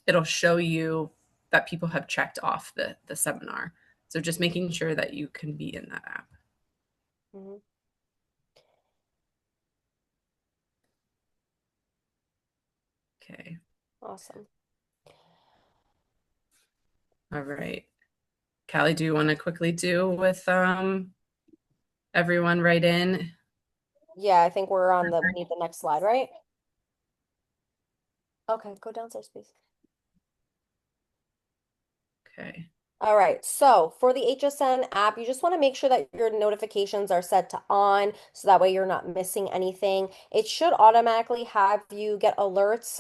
it'll show you that people have checked off the seminar. So just making sure that you can be in that app. Mhm. Okay. Awesome. All right. Callie, do you want to quickly do with everyone right in? Yeah, I think we're on we need the next slide, right? Okay, go downstairs, please. Okay. All right, so for the HSN app, you just want to make sure that your notifications are set to on so that way you're not missing anything. It should automatically have you get alerts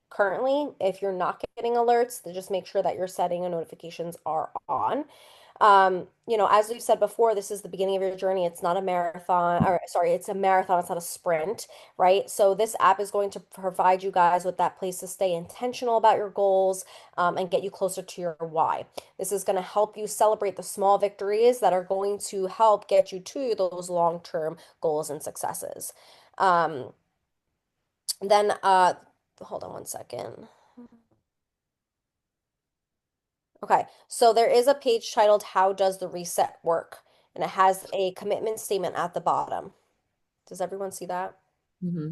currently. If you're not getting alerts, then just make sure that your setting and notifications are on. As we've said before, this is the beginning of your journey. It's not a marathon, or sorry, it's a marathon, it's not a sprint, right? So this app is going to provide you guys with that place to stay intentional about your goals, and get you closer to your why. This is going to help you celebrate the small victories that are going to help get you to those long-term goals and successes. Um, then, hold on one second. Okay, so there is a page titled How Does the Reset Work? And it has a commitment statement at the bottom. Does everyone see that? Mm-hmm.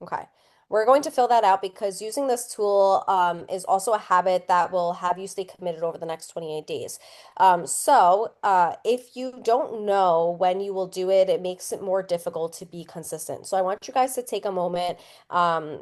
Okay. We're going to fill that out because using this tool is also a habit that will have you stay committed over the next 28 days. If you don't know when you will do it, it makes it more difficult to be consistent. So I want you guys to take a moment um,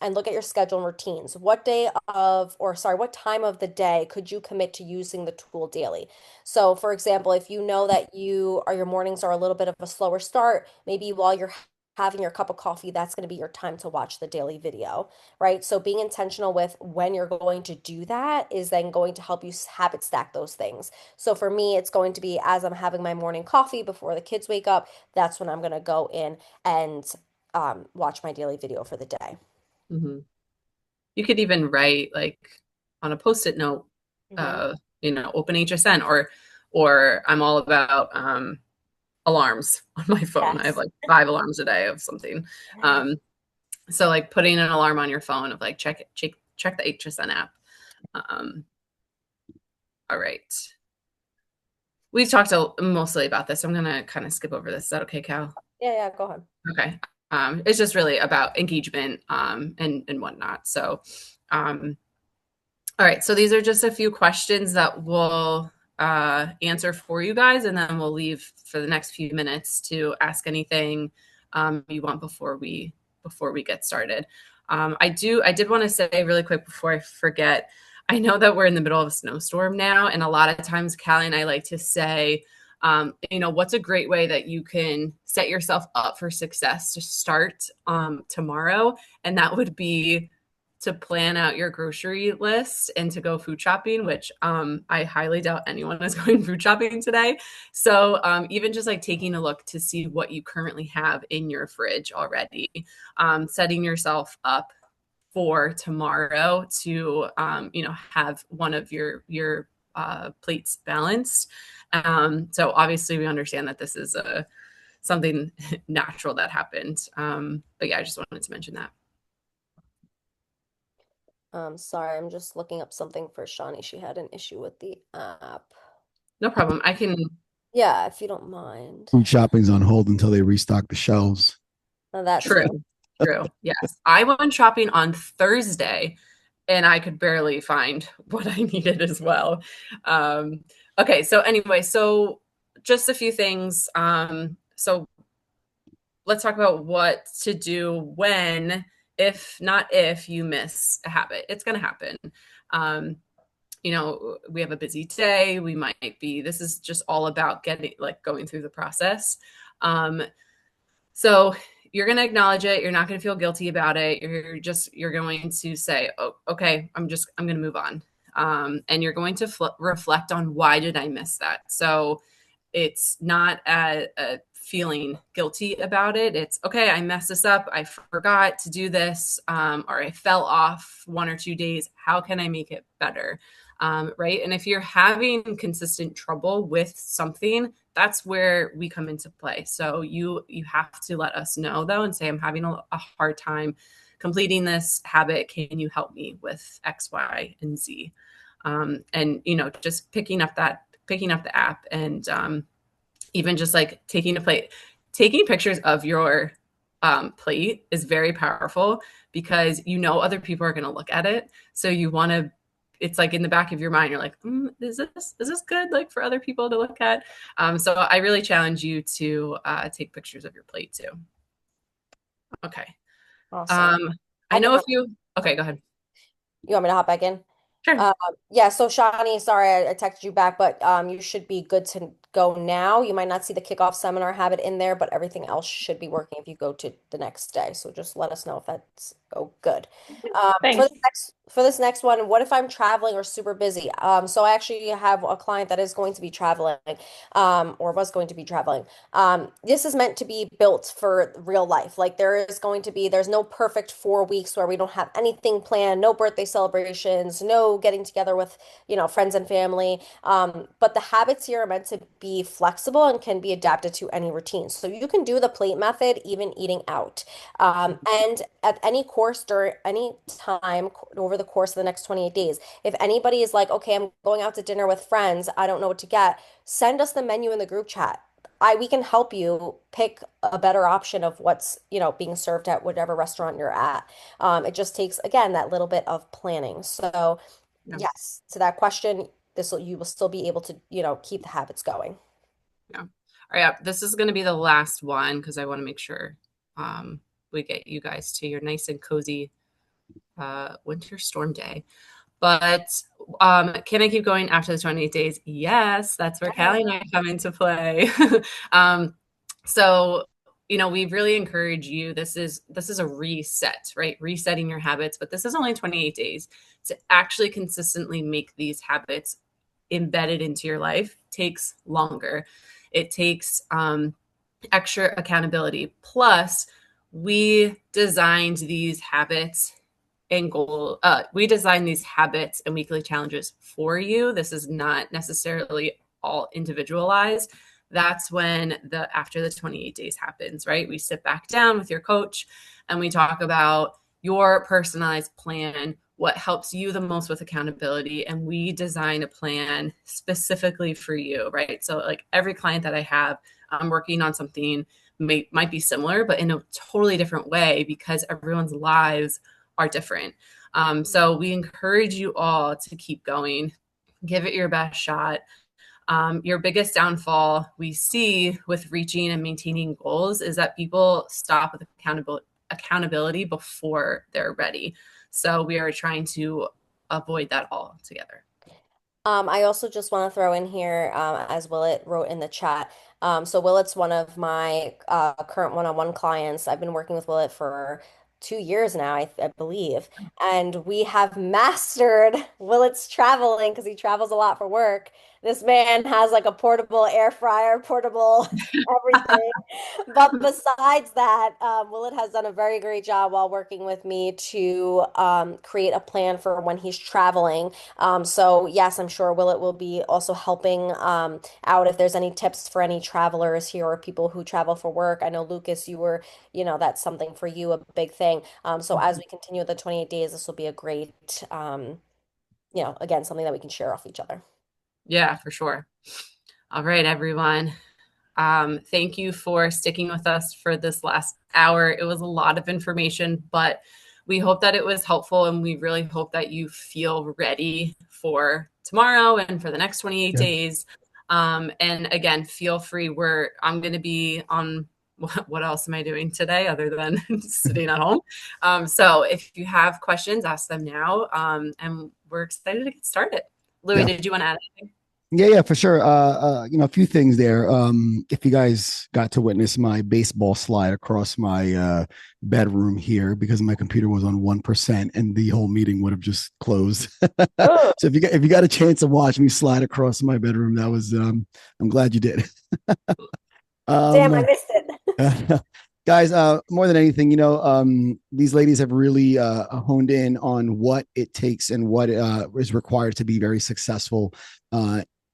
and look at your schedule and routines. What time of the day could you commit to using the tool daily? So, for example, if you know that your mornings are a little bit of a slower start, maybe while you're having your cup of coffee, that's going to be your time to watch the daily video, right? So being intentional with when you're going to do that is then going to help you habit stack those things. So for me, it's going to be as I'm having my morning coffee before the kids wake up, that's when I'm going to go in and watch my daily video for the day. Mm-hmm. You could even write like on a post-it note, Hmm. open HSN or I'm all about alarms on my phone. I have Yes. like 5 alarms a day of something. So like putting an alarm on your phone of like check the HSN app. Um, all right. We've talked mostly about this. I'm gonna kind of skip over this. Is that okay, Cal? Yeah, yeah, go ahead. Okay. It's just really about engagement and whatnot. So all right, so these are just a few questions that we'll answer for you guys, and then we'll leave for the next few minutes to ask anything you want before we get started. I did want to say really quick before I forget. I know that we're in the middle of a snowstorm now, and a lot of times Callie and I like to say, what's a great way that you can set yourself up for success to start tomorrow, and that would be to plan out your grocery list and to go food shopping, which I highly doubt anyone is going food shopping today. So even just like taking a look to see what you currently have in your fridge already, setting yourself up for tomorrow to have one of your plates balanced. So obviously we understand that this is something natural that happened. But yeah, I just wanted to mention that. Sorry, I'm just looking up something for Shawnee. She had an issue with the app. No problem. I can. Yeah, if you don't mind. Food shopping's on hold until they restock the shelves. That True. too. True. Yes. I went shopping on Thursday and I could barely find what I needed as well. Okay. So, anyway, so just a few things. So, let's talk about what to do when, if not if you miss a habit. It's going to happen. We have a busy day. This is just all about going through the process. So you're going to acknowledge it. You're not going to feel guilty about it. You're going to say, oh, okay, I'm going to move on. And you're going to reflect on, why did I miss that? So it's not a feeling guilty about it. It's okay, I messed this up. I forgot to do this, or I fell off 1 or 2 days. How can I make it better? Right. And if you're having consistent trouble with something, that's where we come into play. So you have to let us know, though, and say, I'm having a hard time completing this habit. Can you help me with X, Y, and Z? And just picking up the app, and even just like taking pictures of your plate is very powerful, because other people are going to look at it. So it's like in the back of your mind, you're like, is this good, like, for other people to look at? So I really challenge you to take pictures of your plate too. Okay. Awesome. I know okay, go ahead. You want me to hop back in? Sure. Yeah, so Shani, sorry I texted you back, but you should be good to go now. You might not see the kickoff seminar habit in there, but everything else should be working if you go to the next day. So just let us know if that's good. Thanks. For this next one, what if I'm traveling or super busy? So I actually have a client that is going to be traveling, or was going to be traveling. This is meant to be built for real life. Like there's no perfect 4 weeks where we don't have anything planned, no birthday celebrations, no getting together with, friends and family. But the habits here are meant to be flexible and can be adapted to any routine. So you can do the plate method, even eating out. And at any course during any time over the course of the next 28 days, if anybody is like, okay, I'm going out to dinner with friends, I don't know what to get, send us the menu in the group chat. We can help you pick a better option of what's, being served at whatever restaurant you're at. It just takes, again, that little bit of planning. So, Yeah. yes, to that question, you will still be able to, keep the habits going. Yeah. All right. Yeah, this is going to be the last one, because I want to make sure we get you guys to your nice and cozy winter storm day. But can I keep going after the 28 days? Yes, that's where Callie and I come into play. So, we really encourage you. This is a reset, right? Resetting your habits, but this is only 28 days. To actually consistently make these habits embedded into your life takes longer. It takes extra accountability. Plus, we designed these habits we design these habits and weekly challenges for you. This is not necessarily all individualized. That's when after the 28 days happens, right? We sit back down with your coach and we talk about your personalized plan, what helps you the most with accountability, and we design a plan specifically for you, right? So like every client that I have, I'm working on something might be similar, but in a totally different way, because everyone's lives are different. So we encourage you all to keep going, give it your best shot. Your biggest downfall we see with reaching and maintaining goals is that people stop with accountability before they're ready. So we are trying to avoid that altogether. I also just want to throw in here, as Willett wrote in the chat. So Willett's one of my current one-on-one clients. I've been working with Willett for 2 years now, I believe, and we have mastered Willett's traveling because he travels a lot for work. This man has like a portable air fryer, portable everything. But besides that, Willett has done a very great job while working with me to create a plan for when he's traveling. So yes, I'm sure Willett will be also helping out if there's any tips for any travelers here or people who travel for work. I know Lucas, that's something for you, a big thing. So as we continue the 28 days, this will be a great, again, something that we can share off each other. Yeah, for sure. All right, everyone. Thank you for sticking with us for this last hour. It was a lot of information, but we hope that it was helpful, and we really hope that you feel ready for tomorrow and for the next 28 days. And again, feel free. I'm going to be on what else am I doing today other than sitting at home? So if you have questions, ask them now. And we're excited to get started. Louis, Yeah. did you want to add anything? Yeah, for sure. A few things there. If you guys got to witness my baseball slide across my bedroom here because my computer was on 1% and the whole meeting would have just closed. Oh, So if you got a chance to watch me slide across my bedroom, that was I'm glad you did. damn, I um, missed it. guys, more than anything, these ladies have really honed in on what it takes and what is required to be very successful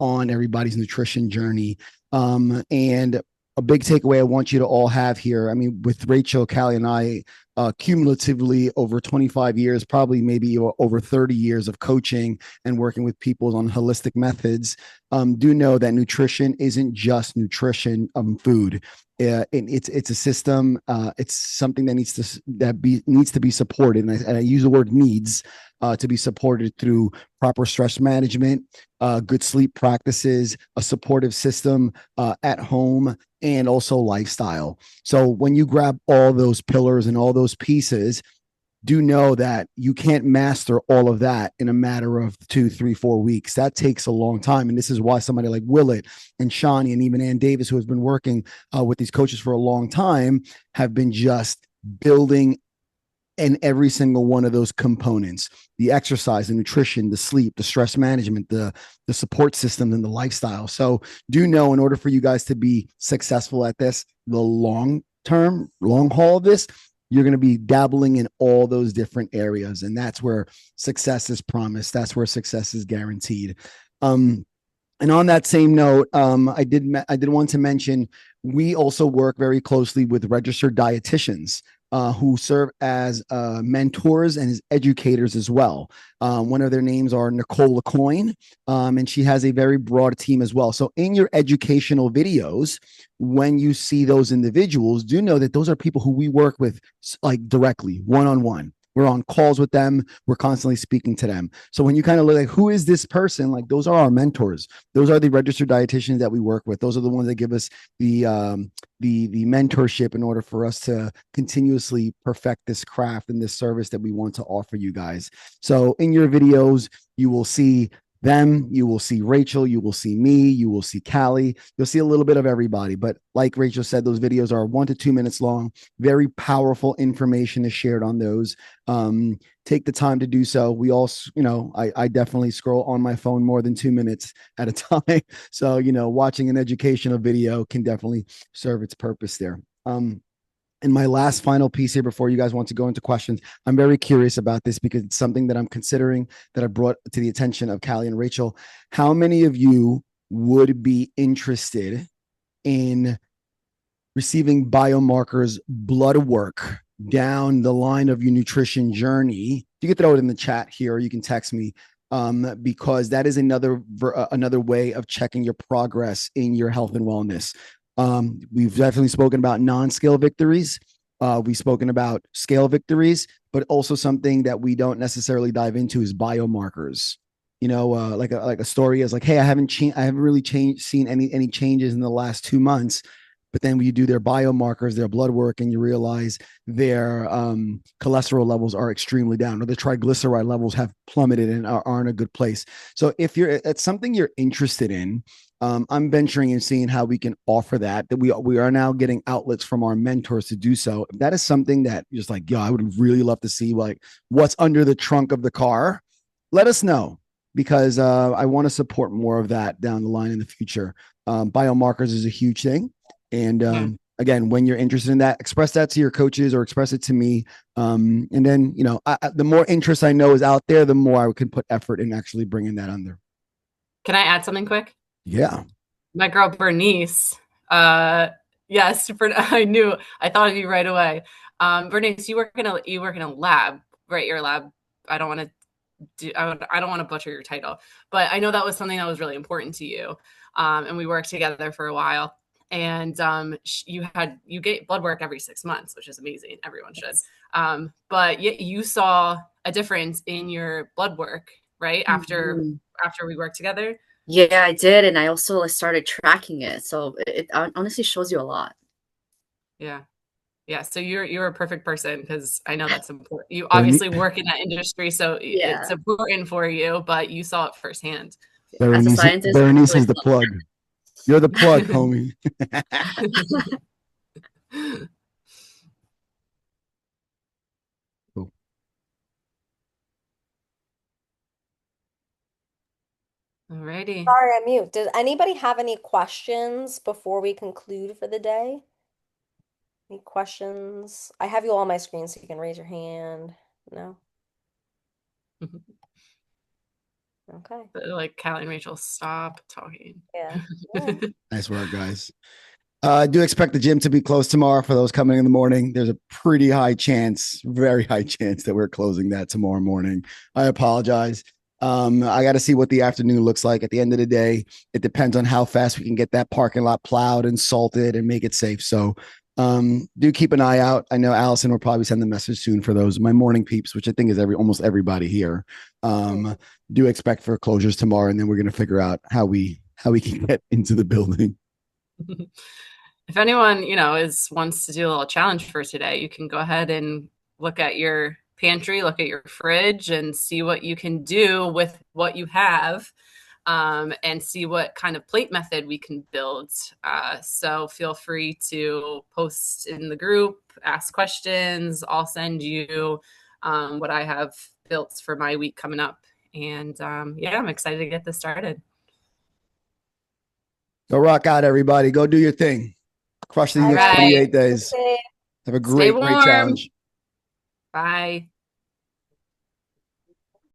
on everybody's nutrition journey. And a big takeaway I want you to all have here. I mean, with Rachel, Cali, and I, cumulatively over 25 years, probably maybe over 30 years of coaching and working with people on holistic methods, do know that nutrition isn't just nutrition, food. It's a system. It's something that needs to be supported, and I use the word needs to be supported through proper stress management, good sleep practices, a supportive system at home, and also lifestyle. So when you grab all those pillars and all those pieces, do know that you can't master all of that in a matter of 2, 3, 4 weeks. That takes a long time. And this is why somebody like Willett and Shawnee and even Ann Davis, who has been working with these coaches for a long time, have been just building in every single one of those components: the exercise, the nutrition, the sleep, the stress management, the support system, and the lifestyle. So do know, in order for you guys to be successful at this, the long haul of this, you're going to be dabbling in all those different areas. And that's where success is promised. That's where success is guaranteed. And on that same note, I did want to mention we also work very closely with registered dietitians who serve as mentors and as educators as well. One of their names are Nicole LaCoin, and she has a very broad team as well. So in your educational videos, when you see those individuals, do know that those are people who we work with like directly, one-on-one. We're on calls with them. We're constantly speaking to them. So when you kind of look like, who is this person? Like, those are our mentors. Those are the registered dietitians that we work with. Those are the ones that give us the mentorship in order for us to continuously perfect this craft and this service that we want to offer you guys. So in your videos, you will see them, you will see Rachel, you will see me, you will see Cali, you'll see a little bit of everybody. But like Rachel said, those videos are 1 to 2 minutes long. Very powerful information is shared on those. Take the time to do so. We all, I definitely scroll on my phone more than 2 minutes at a time. So, watching an educational video can definitely serve its purpose there. And my last final piece here before you guys want to go into questions, I'm very curious about this because it's something that I'm considering, that I brought to the attention of Callie and Rachel. How many of you would be interested in receiving biomarkers blood work down the line of your nutrition journey? You can throw it in the chat here, or you can text me, because that is another way of checking your progress in your health and wellness. We've definitely spoken about non-scale victories. We've spoken about scale victories, but also something that we don't necessarily dive into is biomarkers. Like a story is like, hey, I haven't really seen any changes in the last 2 months. But then when you do their biomarkers, their blood work, and you realize their cholesterol levels are extremely down, or the triglyceride levels have plummeted and are in a good place. So if it's something you're interested in, I'm venturing and seeing how we can offer that we are now getting outlets from our mentors to do so. If that is something that you're just like, I would really love to see, like, what's under the trunk of the car, let us know, because I want to support more of that down the line in the future. Biomarkers is a huge thing. And again, when you're interested in that, express that to your coaches or express it to me. And then, the more interest I know is out there, the more I can put effort in actually bringing that under. Can I add something quick? Yeah. My girl Bernice. Yes, I thought of you right away. Bernice, you work in a lab, right? Your lab. I don't want to butcher your title, but I know that was something that was really important to you. And we worked together for a while. And you get blood work every 6 months, which is amazing. Everyone should. But you saw a difference in your blood work, right? After we worked together. Yeah, I did. And I also started tracking it. So it honestly shows you a lot. Yeah. Yeah. So you're a perfect person because I know that's important. You Berenice, obviously work in that industry, so it's Yeah. important for you, but you saw it firsthand. As a scientist, it's Berenice really is the fun. plug. You're the plug, homie. Cool. Alrighty. Sorry, I'm mute. Does anybody have any questions before we conclude for the day? Any questions? I have you all on my screen so you can raise your hand. No? Okay. Like Callie and Rachel, stop talking. Yeah. Yeah. Nice work, guys. I do expect the gym to be closed tomorrow for those coming in the morning. There's a pretty high chance, very high chance that we're closing that tomorrow morning. I apologize. I got to see what the afternoon looks like. At the end of the day, it depends on how fast we can get that parking lot plowed and salted and make it safe. So do keep an eye out. I know Allison will probably send the message soon for those my morning peeps, which I think is almost everybody here. Do expect for closures tomorrow, and then we're going to figure out how we can get into the building. If anyone, wants to do a little challenge for today, you can go ahead and look at your pantry, look at your fridge, and see what you can do with what you have, and see what kind of plate method we can build. So feel free to post in the group, ask questions. I'll send you what I have built for my week coming up. And I'm excited to get this started. Go rock out, everybody. Go do your thing. Crush the next right. 28 days. Have a great challenge. Bye.